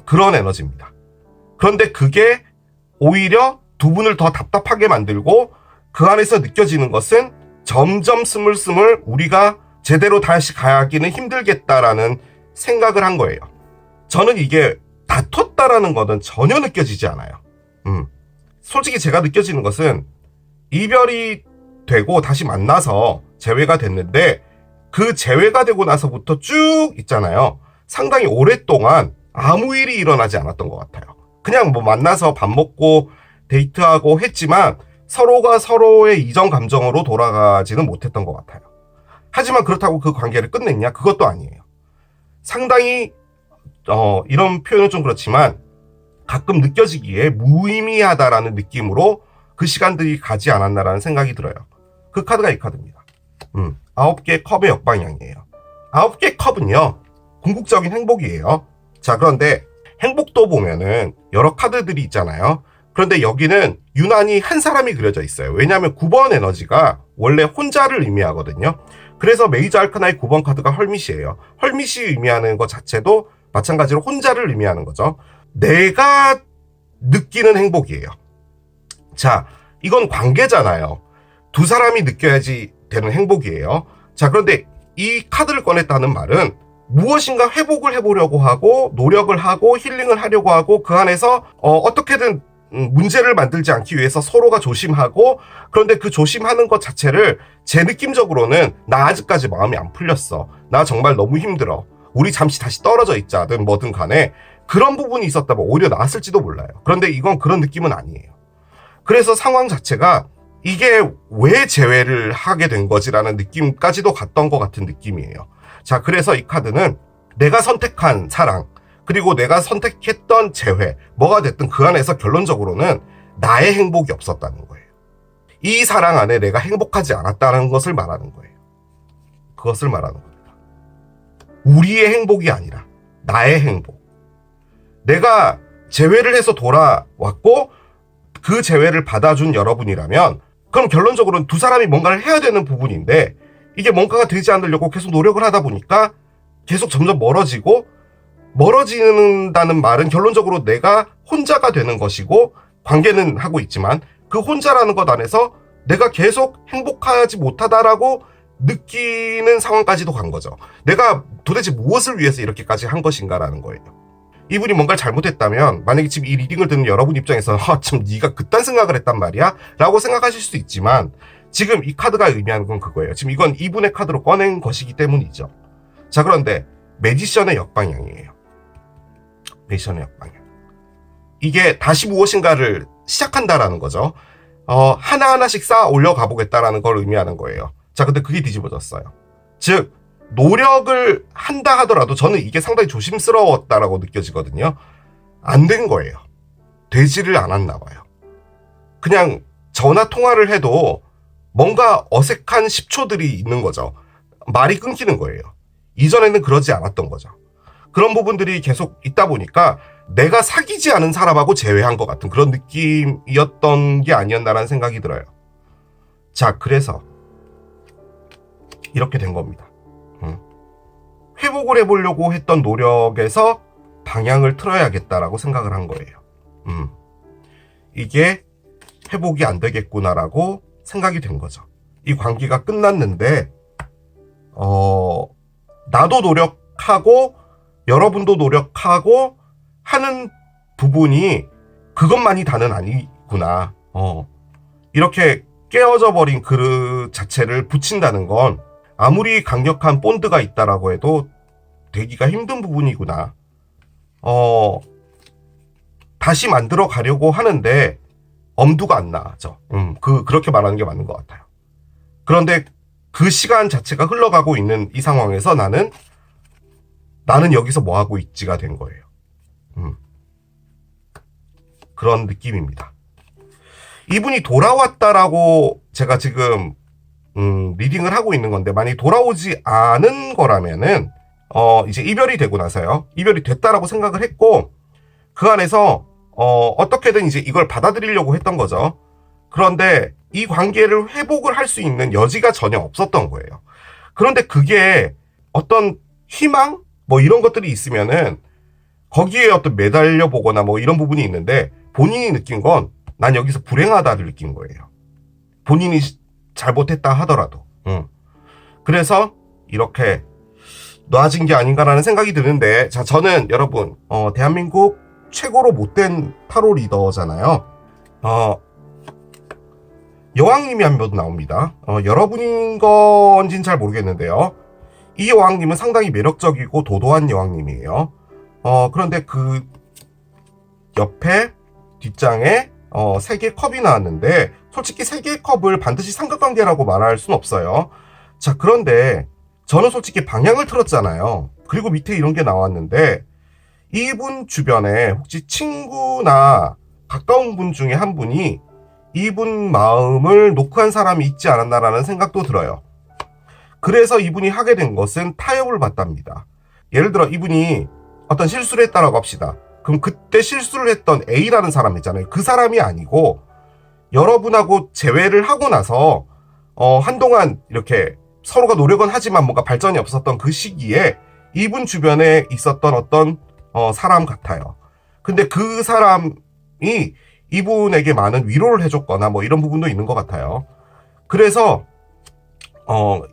그런 에너지입니다. 그런데 그게 오히려 두 분을 더 답답하게 만들고 그 안에서 느껴지는 것은 점점 스물스물 우리가 제대로 다시 가기는 힘들겠다라는 생각을 한 거예요. 저는 이게 다퉜다라는 거는 전혀 느껴지지 않아요. 솔직히 제가 느껴지는 것은 이별이 되고 다시 만나서 재회가 됐는데 그 재회가 되고 나서부터 쭉 있잖아요. 상당히 오랫동안 아무 일이 일어나지 않았던 것 같아요. 그냥 뭐 만나서 밥 먹고 데이트하고 했지만 서로가 서로의 이전 감정으로 돌아가지는 못했던 것 같아요. 하지만 그렇다고 그 관계를 끝냈냐? 그것도 아니에요. 상당히 이런 표현은 좀 그렇지만 가끔 느껴지기에 무의미하다라는 느낌으로 그 시간들이 가지 않았나라는 생각이 들어요. 그 카드가 이 카드입니다. 9개 컵의 역방향이에요. 9개 컵은요, 궁극적인 행복이에요. 자, 그런데 행복도 보면은 여러 카드들이 있잖아요. 그런데 여기는 유난히 한 사람이 그려져 있어요. 왜냐하면 9번 에너지가 원래 혼자를 의미하거든요. 그래서 메이저 알카나의 9번 카드가 헐밋이에요. 헐밋이 의미하는 것 자체도 마찬가지로 혼자를 의미하는 거죠. 내가 느끼는 행복이에요. 자, 이건 관계잖아요. 두 사람이 느껴야지 되는 행복이에요. 자, 그런데 이 카드를 꺼냈다는 말은 무엇인가 회복을 해보려고 하고 노력을 하고 힐링을 하려고 하고 그 안에서 어떻게든 문제를 만들지 않기 위해서 서로가 조심하고, 그런데 그 조심하는 것 자체를 제 느낌적으로는 나 아직까지 마음이 안 풀렸어. 나 정말 너무 힘들어. 우리 잠시 다시 떨어져 있자든 뭐든 간에 그런 부분이 있었다면 오히려 나았을지도 몰라요. 그런데 이건 그런 느낌은 아니에요. 그래서 상황 자체가 이게 왜 재회를 하게 된 거지라는 느낌까지도 갔던 것 같은 느낌이에요. 자, 그래서 이 카드는 내가 선택한 사랑, 그리고 내가 선택했던 재회, 뭐가 됐든 그 안에서 결론적으로는 나의 행복이 없었다는 거예요. 이 사랑 안에 내가 행복하지 않았다는 것을 말하는 거예요. 그것을 말하는 겁니다. 우리의 행복이 아니라 나의 행복. 내가 재회를 해서 돌아왔고 그 재회를 받아준 여러분이라면 그럼 결론적으로는 두 사람이 뭔가를 해야 되는 부분인데 이게 뭔가가 되지 않으려고 계속 노력을 하다 보니까 계속 점점 멀어진다는 말은 결론적으로 내가 혼자가 되는 것이고, 관계는 하고 있지만 그 혼자라는 것 안에서 내가 계속 행복하지 못하다라고 느끼는 상황까지도 간 거죠. 내가 도대체 무엇을 위해서 이렇게까지 한 것인가라는 거예요. 이분이 뭔가를 잘못했다면 만약에 지금 이 리딩을 듣는 여러분 입장에서는 참 네가 그딴 생각을 했단 말이야? 라고 생각하실 수도 있지만 지금 이 카드가 의미하는 건 그거예요. 지금 이건 이분의 카드로 꺼낸 것이기 때문이죠. 자, 그런데 매지션의 역방향이에요. 매지션의 역방향. 이게 다시 무엇인가를 시작한다라는 거죠. 하나하나씩 쌓아 올려가 보겠다라는 걸 의미하는 거예요. 자, 근데 그게 뒤집어졌어요. 즉, 노력을 한다 하더라도 저는 이게 상당히 조심스러웠다라고 느껴지거든요. 안 된 거예요. 되지를 않았나 봐요. 그냥 전화 통화를 해도 뭔가 어색한 10초들이 있는 거죠. 말이 끊기는 거예요. 이전에는 그러지 않았던 거죠. 그런 부분들이 계속 있다 보니까 내가 사귀지 않은 사람하고 재회한 것 같은 그런 느낌이었던 게 아니었나라는 생각이 들어요. 자, 그래서 이렇게 된 겁니다. 회복을 해보려고 했던 노력에서 방향을 틀어야겠다라고 생각을 한 거예요. 이게 회복이 안 되겠구나라고 생각이 된 거죠. 이 관계가 끝났는데 나도 노력하고 여러분도 노력하고 하는 부분이 그것만이 다는 아니구나. 이렇게 깨어져 버린 그릇 자체를 붙인다는 건 아무리 강력한 본드가 있다라고 해도 되기가 힘든 부분이구나. 다시 만들어 가려고 하는데 엄두가 안 나죠. 그렇게 말하는 게 맞는 것 같아요. 그런데 그 시간 자체가 흘러가고 있는 이 상황에서 나는 여기서 뭐 하고 있지가 된 거예요. 그런 느낌입니다. 이분이 돌아왔다라고 제가 지금 리딩을 하고 있는 건데, 만약에 돌아오지 않은 거라면은 이제 이별이 되고 나서요, 이별이 됐다라고 생각을 했고 그 안에서 어떻게든 이제 이걸 받아들이려고 했던 거죠. 그런데 이 관계를 회복을 할 수 있는 여지가 전혀 없었던 거예요. 그런데 그게 어떤 희망 뭐 이런 것들이 있으면은 거기에 어떤 매달려 보거나 뭐 이런 부분이 있는데, 본인이 느낀 건 난 여기서 불행하다를 느낀 거예요. 본인이 잘못했다 하더라도. 그래서 이렇게 놔진 게 아닌가라는 생각이 드는데, 자, 저는 여러분 대한민국 최고로 못된 타로 리더잖아요. 여왕님이 한 분 나옵니다. 여러분인 건진 잘 모르겠는데요, 이 여왕님은 상당히 매력적이고 도도한 여왕님이에요. 그런데 그 옆에 뒷장에 3개의 컵이 나왔는데, 솔직히 3개의 컵을 반드시 삼각관계라고 말할 순 없어요. 자, 그런데 저는 솔직히 방향을 틀었잖아요. 그리고 밑에 이런 게 나왔는데, 이분 주변에 혹시 친구나 가까운 분 중에 한 분이 이분 마음을 놓고 한 사람이 있지 않았나라는 생각도 들어요. 그래서 이분이 하게 된 것은 타협을 받답니다. 예를 들어 이분이 어떤 실수를 했다라고 합시다. 그럼 그때 실수를 했던 A라는 사람 있잖아요. 그 사람이 아니고 여러분하고 재회를 하고 나서 한동안 이렇게 서로가 노력은 하지만 뭔가 발전이 없었던 그 시기에 이분 주변에 있었던 어떤 사람 같아요. 근데 그 사람이 이분에게 많은 위로를 해줬거나 뭐 이런 부분도 있는 것 같아요. 그래서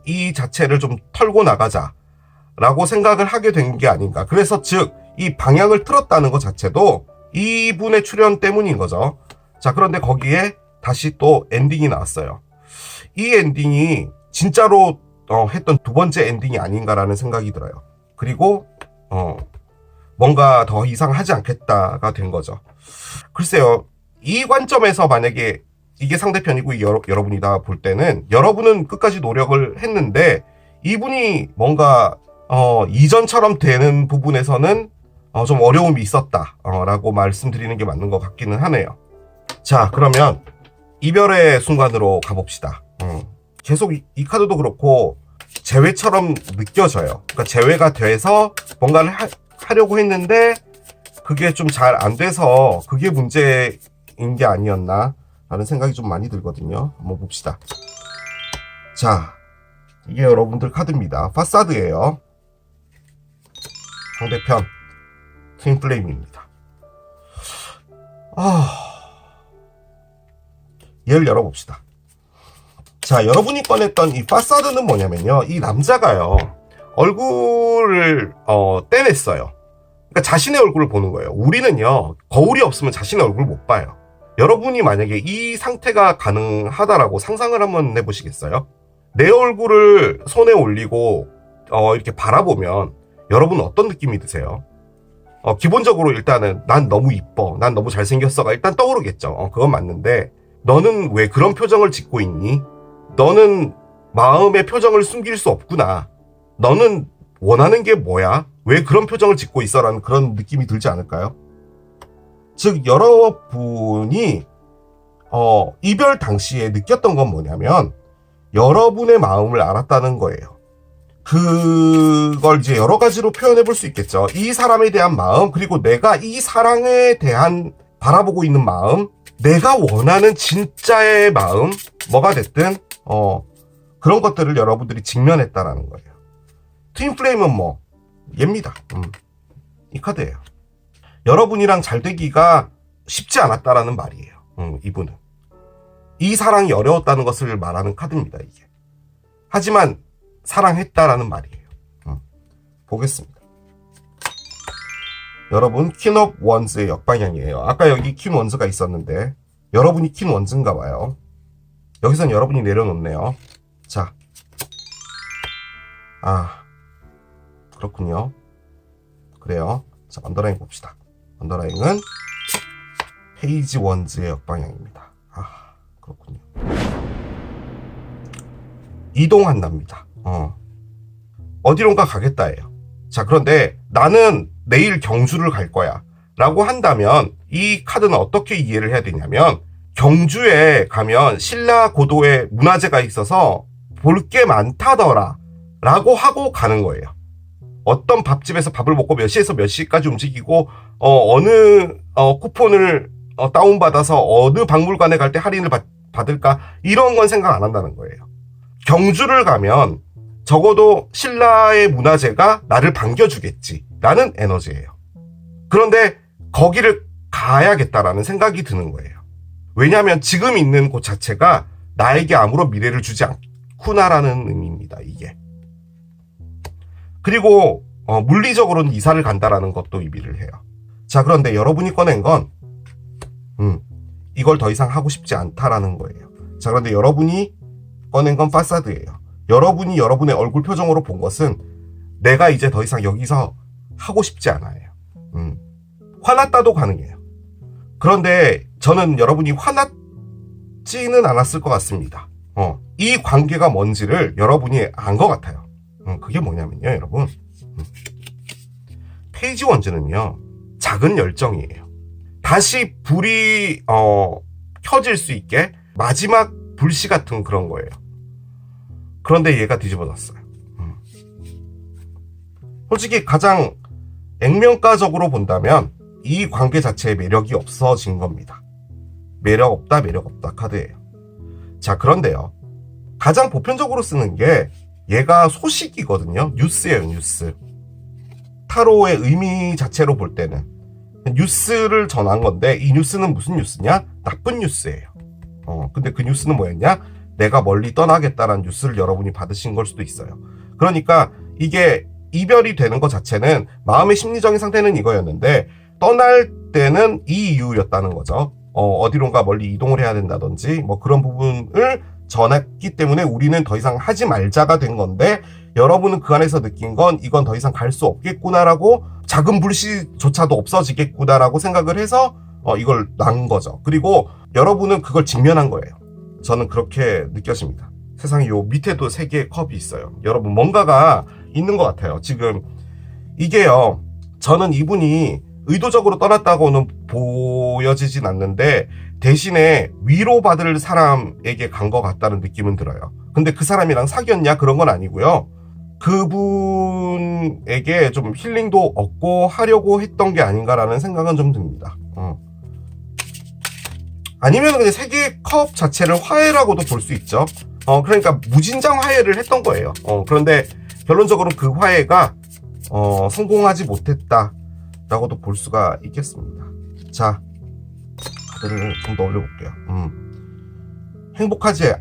이 자체를 좀 털고 나가자라고 생각을 하게 된 게 아닌가. 그래서 즉 이 방향을 틀었다는 것 자체도 이분의 출연 때문인 거죠. 자, 그런데 거기에 다시 또 엔딩이 나왔어요. 이 엔딩이 진짜로 했던 두 번째 엔딩이 아닌가라는 생각이 들어요. 그리고 뭔가 더 이상 하지 않겠다가 된 거죠. 글쎄요, 이 관점에서 만약에 이게 상대편이고 여러분이다 볼 때는, 여러분은 끝까지 노력을 했는데 이분이 뭔가 이전처럼 되는 부분에서는 좀 어려움이 있었다 라고 말씀드리는 게 맞는 것 같기는 하네요. 자, 그러면 이별의 순간으로 가봅시다. 계속 이 카드도 그렇고 재회처럼 느껴져요. 그러니까 재회가 돼서 뭔가를 하려고 했는데 그게 좀 잘 안 돼서 그게 문제인 게 아니었나 라는 생각이 좀 많이 들거든요. 한번 봅시다. 자, 이게 여러분들 카드입니다. 파사드예요. 상대편 트윈플레임입니다. 얘를 열어봅시다. 자, 여러분이 꺼냈던 이 파사드는 뭐냐면요, 이 남자가요 얼굴을 떼냈어요. 그러니까 자신의 얼굴을 보는 거예요. 우리는요 거울이 없으면 자신의 얼굴을 못 봐요. 여러분이 만약에 이 상태가 가능하다라고 상상을 한번 해보시겠어요? 내 얼굴을 손에 올리고 이렇게 바라보면 여러분은 어떤 느낌이 드세요? 기본적으로 일단은 난 너무 이뻐, 난 너무 잘생겼어가 일단 떠오르겠죠. 그건 맞는데, 너는 왜 그런 표정을 짓고 있니? 너는 마음의 표정을 숨길 수 없구나. 너는 원하는 게 뭐야? 왜 그런 표정을 짓고 있어? 라는 그런 느낌이 들지 않을까요? 즉 여러분이 이별 당시에 느꼈던 건 뭐냐면 여러분의 마음을 알았다는 거예요. 그걸 이제 여러 가지로 표현해 볼 수 있겠죠. 이 사람에 대한 마음, 그리고 내가 이 사랑에 대한 바라보고 있는 마음, 내가 원하는 진짜의 마음, 뭐가 됐든 그런 것들을 여러분들이 직면했다라는 거예요. 트윈플레임은 뭐 얘입니다. 이 카드예요. 여러분이랑 잘 되기가 쉽지 않았다라는 말이에요. 이분은 이 사랑이 어려웠다는 것을 말하는 카드입니다. 이게. 하지만 사랑했다라는 말이에요. 보겠습니다. 여러분, 퀸 오브 원즈의 역방향이에요. 아까 여기 퀸 원즈가 있었는데 여러분이 퀸 원즈인가 봐요. 여기선 여러분이 내려놓네요. 자, 그렇군요. 그래요. 자, 언더라인 봅시다. 언더라인은 페이지 원즈의 역방향입니다. 그렇군요. 이동한답니다. 어디론가 가겠다예요. 자, 그런데 나는 내일 경주를 갈 거야 라고 한다면 이 카드는 어떻게 이해를 해야 되냐면, 경주에 가면 신라 고도의 문화재가 있어서 볼 게 많다더라 라고 하고 가는 거예요. 어떤 밥집에서 밥을 먹고 몇 시에서 몇 시까지 움직이고 어느 쿠폰을 다운받아서 어느 박물관에 갈 때 할인을 받을까, 이런 건 생각 안 한다는 거예요. 경주를 가면 적어도 신라의 문화재가 나를 반겨주겠지 라는 에너지예요. 그런데 거기를 가야겠다라는 생각이 드는 거예요. 왜냐하면 지금 있는 곳 자체가 나에게 아무런 미래를 주지 않구나라는 의미입니다. 이게. 그리고 물리적으로는 이사를 간다라는 것도 의미를 해요. 자, 그런데 여러분이 꺼낸 건 이걸 더 이상 하고 싶지 않다라는 거예요. 자, 그런데 여러분이 꺼낸 건 파사드예요. 여러분이 여러분의 얼굴 표정으로 본 것은 내가 이제 더 이상 여기서 하고 싶지 않아요. 화났다도 가능해요. 그런데 저는 여러분이 화났지는 않았을 것 같습니다. 이 관계가 뭔지를 여러분이 안 것 같아요. 그게 뭐냐면요, 여러분. 페이지 원즈는요, 작은 열정이에요. 다시 불이 켜질 수 있게 마지막 불씨 같은 그런 거예요. 그런데 얘가 뒤집어졌어요. 솔직히 가장 액면가적으로 본다면 이 관계 자체에 매력이 없어진 겁니다. 매력 없다 카드예요. 자, 그런데요, 가장 보편적으로 쓰는 게 얘가 소식이거든요. 뉴스예요, 뉴스. 타로의 의미 자체로 볼 때는 뉴스를 전한 건데, 이 뉴스는 무슨 뉴스냐? 나쁜 뉴스예요. 근데 그 뉴스는 뭐였냐? 내가 멀리 떠나겠다라는 뉴스를 여러분이 받으신 걸 수도 있어요. 그러니까 이게 이별이 되는 것 자체는 마음의 심리적인 상태는 이거였는데, 떠날 때는 이 이유였다는 거죠. 어디론가 멀리 이동을 해야 된다든지 뭐 그런 부분을 전했기 때문에 우리는 더 이상 하지 말자가 된 건데, 여러분은 그 안에서 느낀 건 이건 더 이상 갈 수 없겠구나라고, 작은 불씨조차도 없어지겠구나라고 생각을 해서 이걸 난 거죠. 그리고 여러분은 그걸 직면한 거예요. 저는 그렇게 느껴집니다. 세상에 요 밑에도 3개의 컵이 있어요. 여러분, 뭔가가 있는 것 같아요. 지금 이게요, 저는 이분이 의도적으로 떠났다고는 보여지진 않는데 대신에 위로받을 사람에게 간 것 같다는 느낌은 들어요. 근데 그 사람이랑 사귀었냐? 그런 건 아니고요. 그분에게 좀 힐링도 얻고 하려고 했던 게 아닌가라는 생각은 좀 듭니다. 아니면 그냥 3개의 컵 자체를 화해라고도 볼 수 있죠. 그러니까 무진장 화해를 했던 거예요. 그런데 결론적으로 그 화해가 성공하지 못했다라고도 볼 수가 있겠습니다. 자, 카드를 좀 더 올려볼게요. 행복하지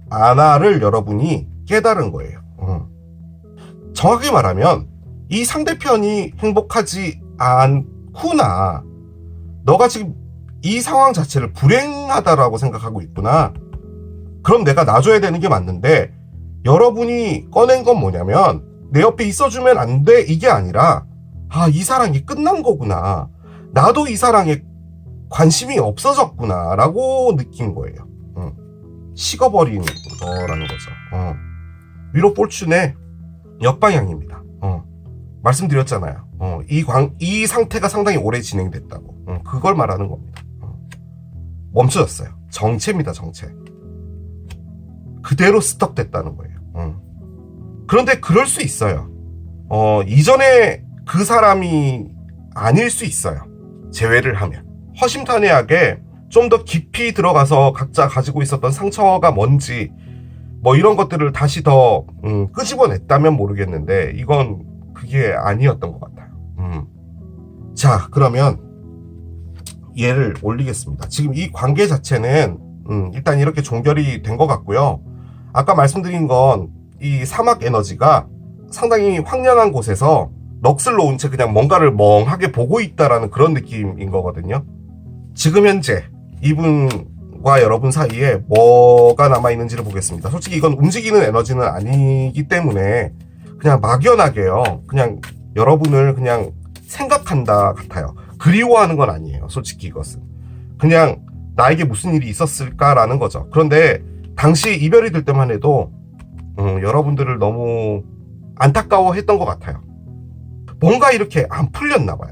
않아를 여러분이 깨달은 거예요. 정확히 말하면 이 상대편이 행복하지 않구나, 너가 지금 이 상황 자체를 불행하다라고 생각하고 있구나, 그럼 내가 놔줘야 되는 게 맞는데, 여러분이 꺼낸 건 뭐냐면 내 옆에 있어주면 안 돼, 이게 아니라 이 사랑이 끝난 거구나, 나도 이 사랑에 관심이 없어졌구나 라고 느낀 거예요. 식어버린 거라는 거죠. 위로 볼춘의 역방향입니다. 말씀드렸잖아요. 이 상태가 상당히 오래 진행됐다고. 그걸 말하는 겁니다. 멈춰졌어요. 정체입니다, 정체. 그대로 스떡됐다는 거예요. 그런데 그럴 수 있어요. 이전에 그 사람이 아닐 수 있어요. 재회를 하면. 허심탄회하게 좀 더 깊이 들어가서 각자 가지고 있었던 상처가 뭔지 뭐 이런 것들을 다시 더 끄집어냈다면 모르겠는데 이건 그게 아니었던 것 같아요. 자, 그러면 얘를 올리겠습니다. 지금 이 관계 자체는 일단 이렇게 종결이 된 것 같고요. 아까 말씀드린 건 이 사막 에너지가 상당히 황량한 곳에서 넋을 놓은 채 그냥 뭔가를 멍하게 보고 있다라는 그런 느낌인 거거든요. 지금 현재 이분과 여러분 사이에 뭐가 남아있는지를 보겠습니다. 솔직히 이건 움직이는 에너지는 아니기 때문에 그냥 막연하게요. 그냥 여러분을 그냥 생각한다 같아요. 그리워하는 건 아니에요. 솔직히 이것은. 그냥 나에게 무슨 일이 있었을까라는 거죠. 그런데 당시 이별이 될 때만 해도 여러분들을 너무 안타까워했던 것 같아요. 뭔가 이렇게 안 풀렸나 봐요.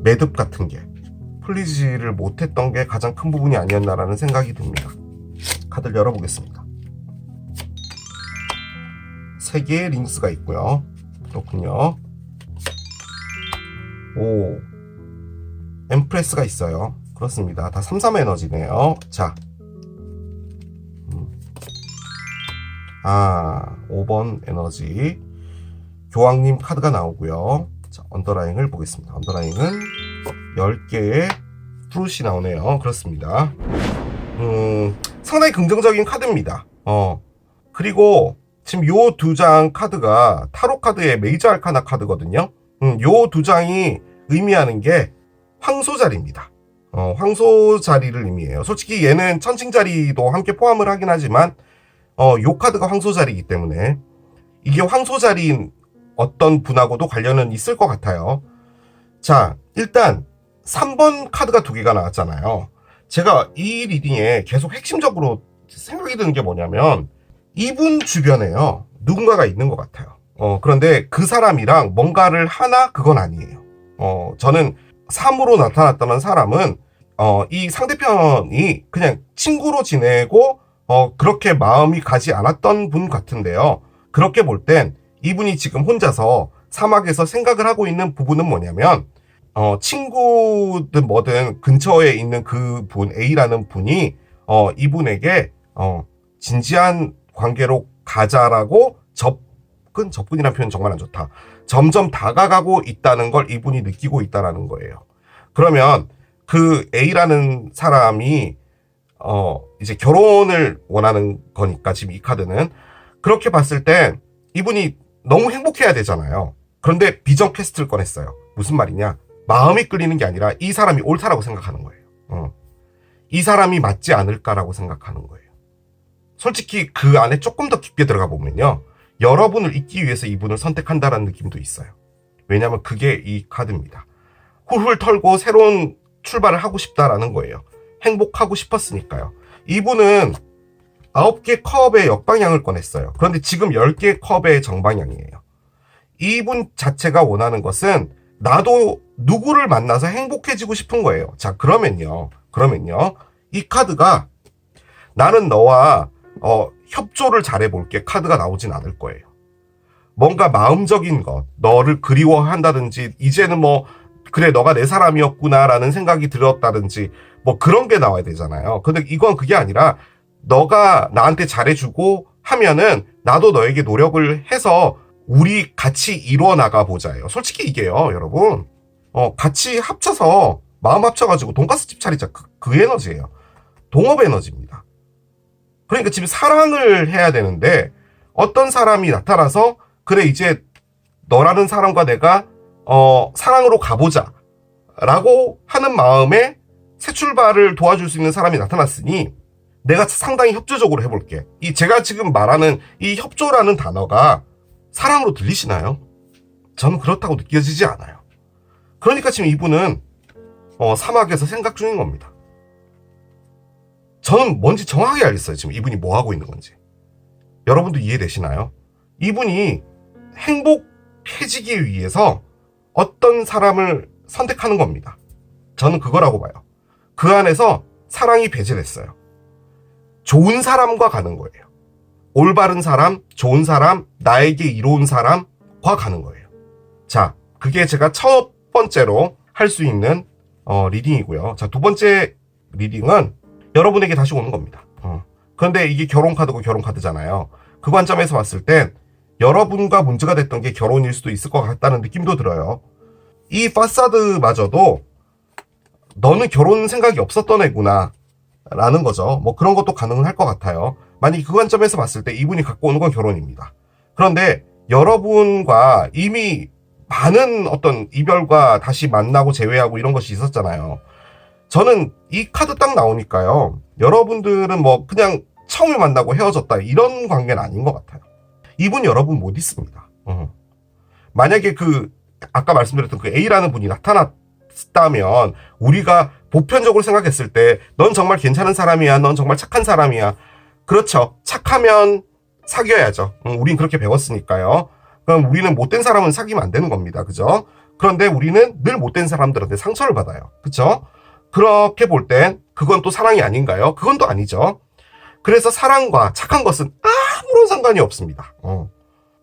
매듭 같은 게 풀리지를 못했던 게 가장 큰 부분이 아니었나라는 생각이 듭니다. 카드를 열어보겠습니다. 3개의 링스가 있고요. 그렇군요. 오, 엠프레스가 있어요. 그렇습니다. 다 3-3 에너지네요. 자, 5번 에너지 교황님 카드가 나오고요. 자, 언더라인을 보겠습니다. 언더라인은 10개의 프루시 나오네요. 그렇습니다. 상당히 긍정적인 카드입니다. 그리고 지금 요 2장 카드가 타로 카드의 메이저 알카나 카드거든요. 요 2장이 의미하는 게 황소자리입니다. 황소자리를 의미해요. 솔직히 얘는 천칭자리도 함께 포함을 하긴 하지만 요 카드가 황소자리이기 때문에 이게 황소자리인 어떤 분하고도 관련은 있을 것 같아요. 자, 일단 3번 카드가 2개가 나왔잖아요. 제가 이 리딩에 계속 핵심적으로 생각이 드는 게 뭐냐면 이분 주변에요 누군가가 있는 것 같아요. 그런데 그 사람이랑 뭔가를 하나 그건 아니에요. 저는 3으로 나타났다는 사람은 이 상대편이 그냥 친구로 지내고 그렇게 마음이 가지 않았던 분 같은데요. 그렇게 볼 땐 이분이 지금 혼자서 사막에서 생각을 하고 있는 부분은 뭐냐면 친구든 뭐든 근처에 있는 그 분 A라는 분이 이분에게 진지한 관계로 가자라고 접근이라는 표현 정말 안 좋다. 점점 다가가고 있다는 걸 이분이 느끼고 있다라는 거예요. 그러면 그 A라는 사람이 이제 결혼을 원하는 거니까 지금 이 카드는 그렇게 봤을 때 이분이 너무 행복해야 되잖아요. 그런데 비전 퀘스트를 꺼냈어요. 무슨 말이냐? 마음이 끌리는 게 아니라 이 사람이 옳다라고 생각하는 거예요. 이 사람이 맞지 않을까라고 생각하는 거예요. 솔직히 그 안에 조금 더 깊게 들어가 보면요. 여러분을 잊기 위해서 이분을 선택한다라는 느낌도 있어요. 왜냐하면 그게 이 카드입니다. 훌훌 털고 새로운 출발을 하고 싶다라는 거예요. 행복하고 싶었으니까요. 이분은 9개 컵의 역방향을 꺼냈어요. 그런데 지금 10개 컵의 정방향이에요. 이분 자체가 원하는 것은 나도 누구를 만나서 행복해지고 싶은 거예요. 자, 그러면요. 이 카드가 나는 너와 협조를 잘해볼게 카드가 나오진 않을 거예요. 뭔가 마음적인 것, 너를 그리워한다든지 이제는 뭐 그래 너가 내 사람이었구나라는 생각이 들었다든지 뭐 그런 게 나와야 되잖아요. 근데 이건 그게 아니라 너가 나한테 잘해주고 하면은 나도 너에게 노력을 해서 우리 같이 이루어 나가 보자예요. 솔직히 이게요, 여러분. 같이 합쳐서 마음 합쳐가지고 돈가스집 차리자. 그 에너지예요. 동업 에너지입니다. 그러니까 지금 사랑을 해야 되는데 어떤 사람이 나타나서 그래 이제 너라는 사람과 내가 사랑으로 가보자 라고 하는 마음에 새 출발을 도와줄 수 있는 사람이 나타났으니 내가 상당히 협조적으로 해볼게. 제가 지금 말하는 이 협조라는 단어가 사랑으로 들리시나요? 저는 그렇다고 느껴지지 않아요. 그러니까 지금 이분은 사막에서 생각 중인 겁니다. 저는 뭔지 정확하게 알겠어요. 지금 이분이 뭐 하고 있는 건지. 여러분도 이해되시나요? 이분이 행복해지기 위해서 어떤 사람을 선택하는 겁니다. 저는 그거라고 봐요. 그 안에서 사랑이 배제됐어요. 좋은 사람과 가는 거예요. 올바른 사람, 좋은 사람, 나에게 이로운 사람과 가는 거예요. 자, 그게 제가 첫 번째로 할 수 있는 리딩이고요. 자, 두 번째 리딩은 여러분에게 다시 오는 겁니다. 그런데 이게 결혼 카드고 결혼 카드잖아요. 그 관점에서 봤을 땐 여러분과 문제가 됐던 게 결혼일 수도 있을 것 같다는 느낌도 들어요. 이 파사드마저도 너는 결혼 생각이 없었던 애구나 라는 거죠. 뭐 그런 것도 가능할 것 같아요. 만약에 그 관점에서 봤을 때 이분이 갖고 오는 건 결혼입니다. 그런데 여러분과 이미 많은 어떤 이별과 다시 만나고 재회하고 이런 것이 있었잖아요. 저는 이 카드 딱 나오니까요. 여러분들은 뭐 그냥 처음에 만나고 헤어졌다 이런 관계는 아닌 것 같아요. 이분 여러분 못 있습니다. 만약에 아까 말씀드렸던 그 A라는 분이 나타났다면 우리가 보편적으로 생각했을 때 넌 정말 괜찮은 사람이야. 넌 정말 착한 사람이야. 그렇죠. 착하면 사귀어야죠. 우린 그렇게 배웠으니까요. 그럼 우리는 못된 사람은 사귀면 안 되는 겁니다. 그죠? 그런데 우리는 늘 못된 사람들한테 상처를 받아요. 그쵸? 그렇게 볼 땐 그건 또 사랑이 아닌가요? 그건 또 아니죠. 그래서 사랑과 착한 것은 아무런 상관이 없습니다.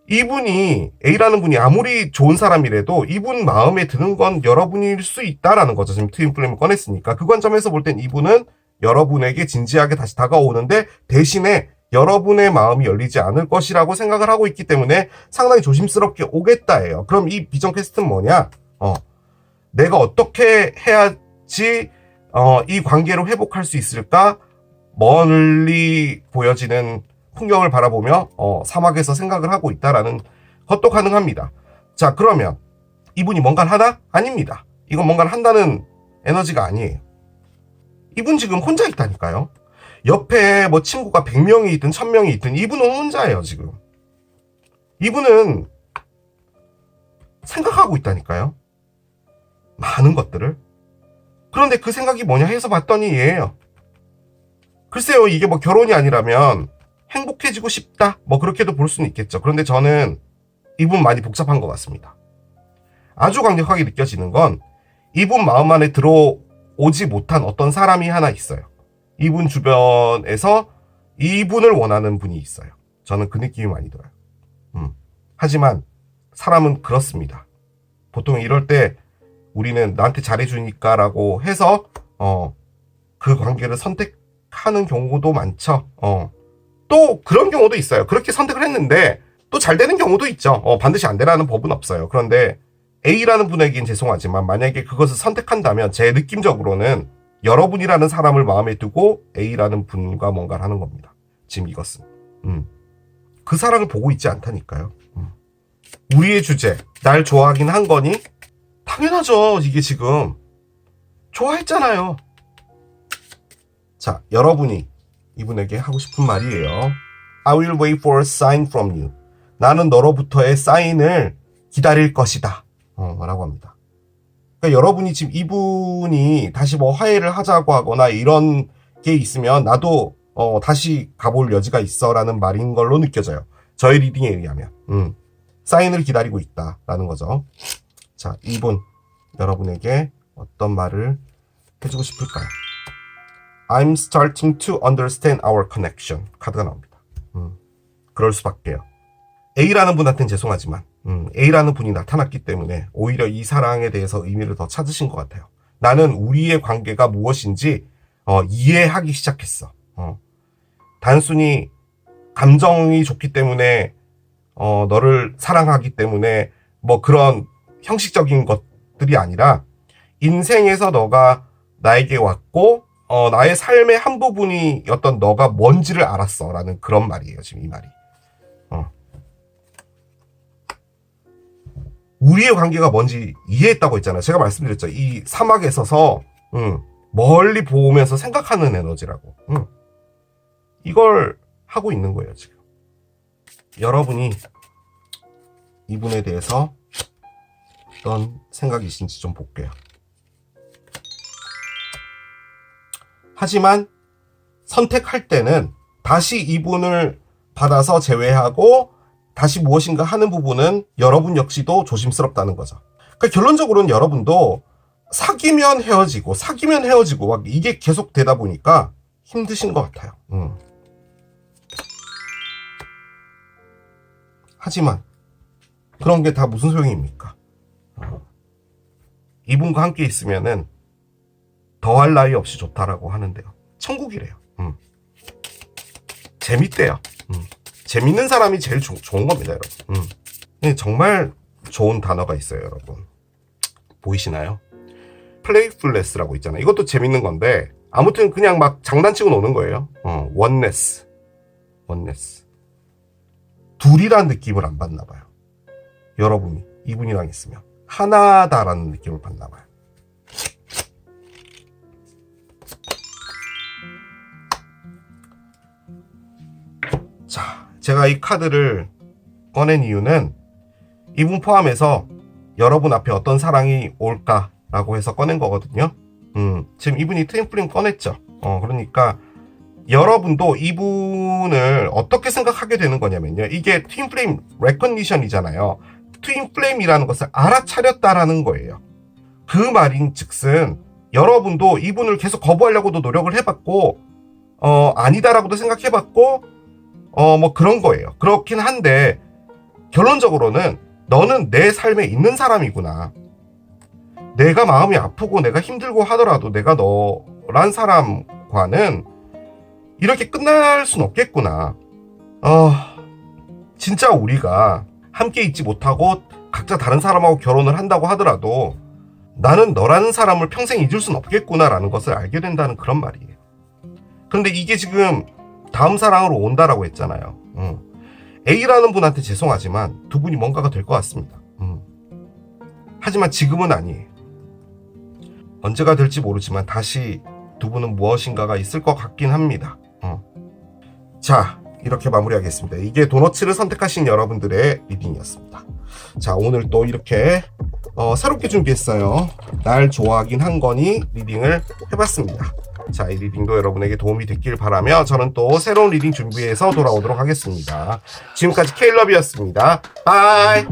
이분이 A라는 분이 아무리 좋은 사람이라도 이분 마음에 드는 건 여러분일 수 있다라는 거죠. 지금 트윈 플레임을 꺼냈으니까 그 관점에서 볼 땐 이분은 여러분에게 진지하게 다시 다가오는데 대신에 여러분의 마음이 열리지 않을 것이라고 생각을 하고 있기 때문에 상당히 조심스럽게 오겠다예요. 그럼 이 비전 퀘스트는 뭐냐? 내가 어떻게 해야지 이 관계를 회복할 수 있을까? 멀리 보여지는 풍경을 바라보며 사막에서 생각을 하고 있다라는 것도 가능합니다. 자, 그러면 이분이 뭔가를 하나? 아닙니다. 이건 뭔가를 한다는 에너지가 아니에요. 이분 지금 혼자 있다니까요. 옆에 뭐 친구가 100명이 있든 1000명이 있든 이분은 혼자예요. 지금 이분은 생각하고 있다니까요. 많은 것들을. 그런데 그 생각이 뭐냐 해서 봤더니 얘예요. 글쎄요, 이게 뭐 결혼이 아니라면 행복해지고 싶다 뭐 그렇게도 볼 수는 있겠죠. 그런데 저는 이분 많이 복잡한 것 같습니다. 아주 강력하게 느껴지는 건 이분 마음 안에 들어오지 못한 어떤 사람이 하나 있어요. 이분 주변에서 이분을 원하는 분이 있어요. 저는 그 느낌이 많이 들어요. 하지만 사람은 그렇습니다. 보통 이럴 때 우리는 나한테 잘해주니까 라고 해서 그 관계를 선택하는 경우도 많죠. 또 그런 경우도 있어요. 그렇게 선택을 했는데 또 잘 되는 경우도 있죠. 반드시 안 되라는 법은 없어요. 그런데 A라는 분에겐 죄송하지만 만약에 그것을 선택한다면 제 느낌적으로는 여러분이라는 사람을 마음에 두고 A라는 분과 뭔가를 하는 겁니다. 지금 이것은. 그 사랑을 보고 있지 않다니까요. 우리의 주제, 날 좋아하긴 한 거니? 당연하죠. 이게 지금 좋아했잖아요. 자, 여러분이 이분에게 하고 싶은 말이에요. I will wait for a sign from you. 나는 너로부터의 사인을 기다릴 것이다. 라고 합니다. 그러니까 여러분이 지금 이분이 다시 뭐 화해를 하자고 하거나 이런 게 있으면 나도 다시 가볼 여지가 있어 라는 말인 걸로 느껴져요. 저의 리딩에 의하면. 사인을 기다리고 있다 라는 거죠. 자, 이분 여러분에게 어떤 말을 해주고 싶을까요? I'm starting to understand our connection. 카드가 나옵니다. 그럴 수밖에요. A라는 분한테는 죄송하지만 A라는 분이 나타났기 때문에 오히려 이 사랑에 대해서 의미를 더 찾으신 것 같아요. 나는 우리의 관계가 무엇인지 이해하기 시작했어. 단순히 감정이 좋기 때문에 너를 사랑하기 때문에 뭐 그런 형식적인 것들이 아니라 인생에서 너가 나에게 왔고 나의 삶의 한 부분이었던 너가 뭔지를 알았어 라는 그런 말이에요. 지금 이 말이. 우리의 관계가 뭔지 이해했다고 했잖아요. 제가 말씀드렸죠. 이 사막에 서서 멀리 보면서 생각하는 에너지라고. 이걸 하고 있는 거예요. 지금 여러분이 이분에 대해서 어떤 생각이신지 좀 볼게요. 하지만 선택할 때는 다시 이분을 받아서 제외하고 다시 무엇인가 하는 부분은 여러분 역시도 조심스럽다는 거죠. 그러니까 결론적으로는 여러분도 사귀면 헤어지고 막 이게 계속 되다 보니까 힘드신 것 같아요. 하지만 그런 게 다 무슨 소용입니까? 이분과 함께 있으면은 더할 나위 없이 좋다라고 하는데요. 천국이래요. 재밌대요. 재밌는 사람이 제일 좋은 겁니다, 여러분. 정말 좋은 단어가 있어요, 여러분. 보이시나요? 플레이풀레스라고 있잖아요. 이것도 재밌는 건데 아무튼 그냥 막 장난치고 노는 거예요. 원네스. 둘이란 느낌을 안 받나 봐요. 여러분이 이분이랑 있으면 하나다라는 느낌을 받나 봐요. 자, 제가 이 카드를 꺼낸 이유는 이분 포함해서 여러분 앞에 어떤 사랑이 올까라고 해서 꺼낸 거거든요. 지금 이분이 트윈플레임 꺼냈죠. 그러니까 여러분도 이분을 어떻게 생각하게 되는 거냐면요. 이게 트윈플레임 레커니션이잖아요. 트윈플레임이라는 것을 알아차렸다라는 거예요. 그 말인 즉슨 여러분도 이분을 계속 거부하려고도 노력을 해봤고 아니다라고도 생각해봤고 뭐 그런 거예요. 그렇긴 한데 결론적으로는 너는 내 삶에 있는 사람이구나. 내가 마음이 아프고 내가 힘들고 하더라도 내가 너란 사람과는 이렇게 끝날 순 없겠구나. 진짜 우리가 함께 있지 못하고 각자 다른 사람하고 결혼을 한다고 하더라도 나는 너라는 사람을 평생 잊을 순 없겠구나라는 것을 알게 된다는 그런 말이에요. 그런데 이게 지금 다음 사랑으로 온다라고 했잖아요. A라는 분한테 죄송하지만 두 분이 뭔가가 될 것 같습니다. 하지만 지금은 아니에요. 언제가 될지 모르지만 다시 두 분은 무엇인가가 있을 것 같긴 합니다. 자, 이렇게 마무리하겠습니다. 이게 도너츠를 선택하신 여러분들의 리딩이었습니다. 자, 오늘 또 이렇게 새롭게 준비했어요. 날 좋아하긴 한 거니 리딩을 해봤습니다. 자, 이 리딩도 여러분에게 도움이 됐길 바라며 저는 또 새로운 리딩 준비해서 돌아오도록 하겠습니다. 지금까지 케일럽이었습니다. 바이.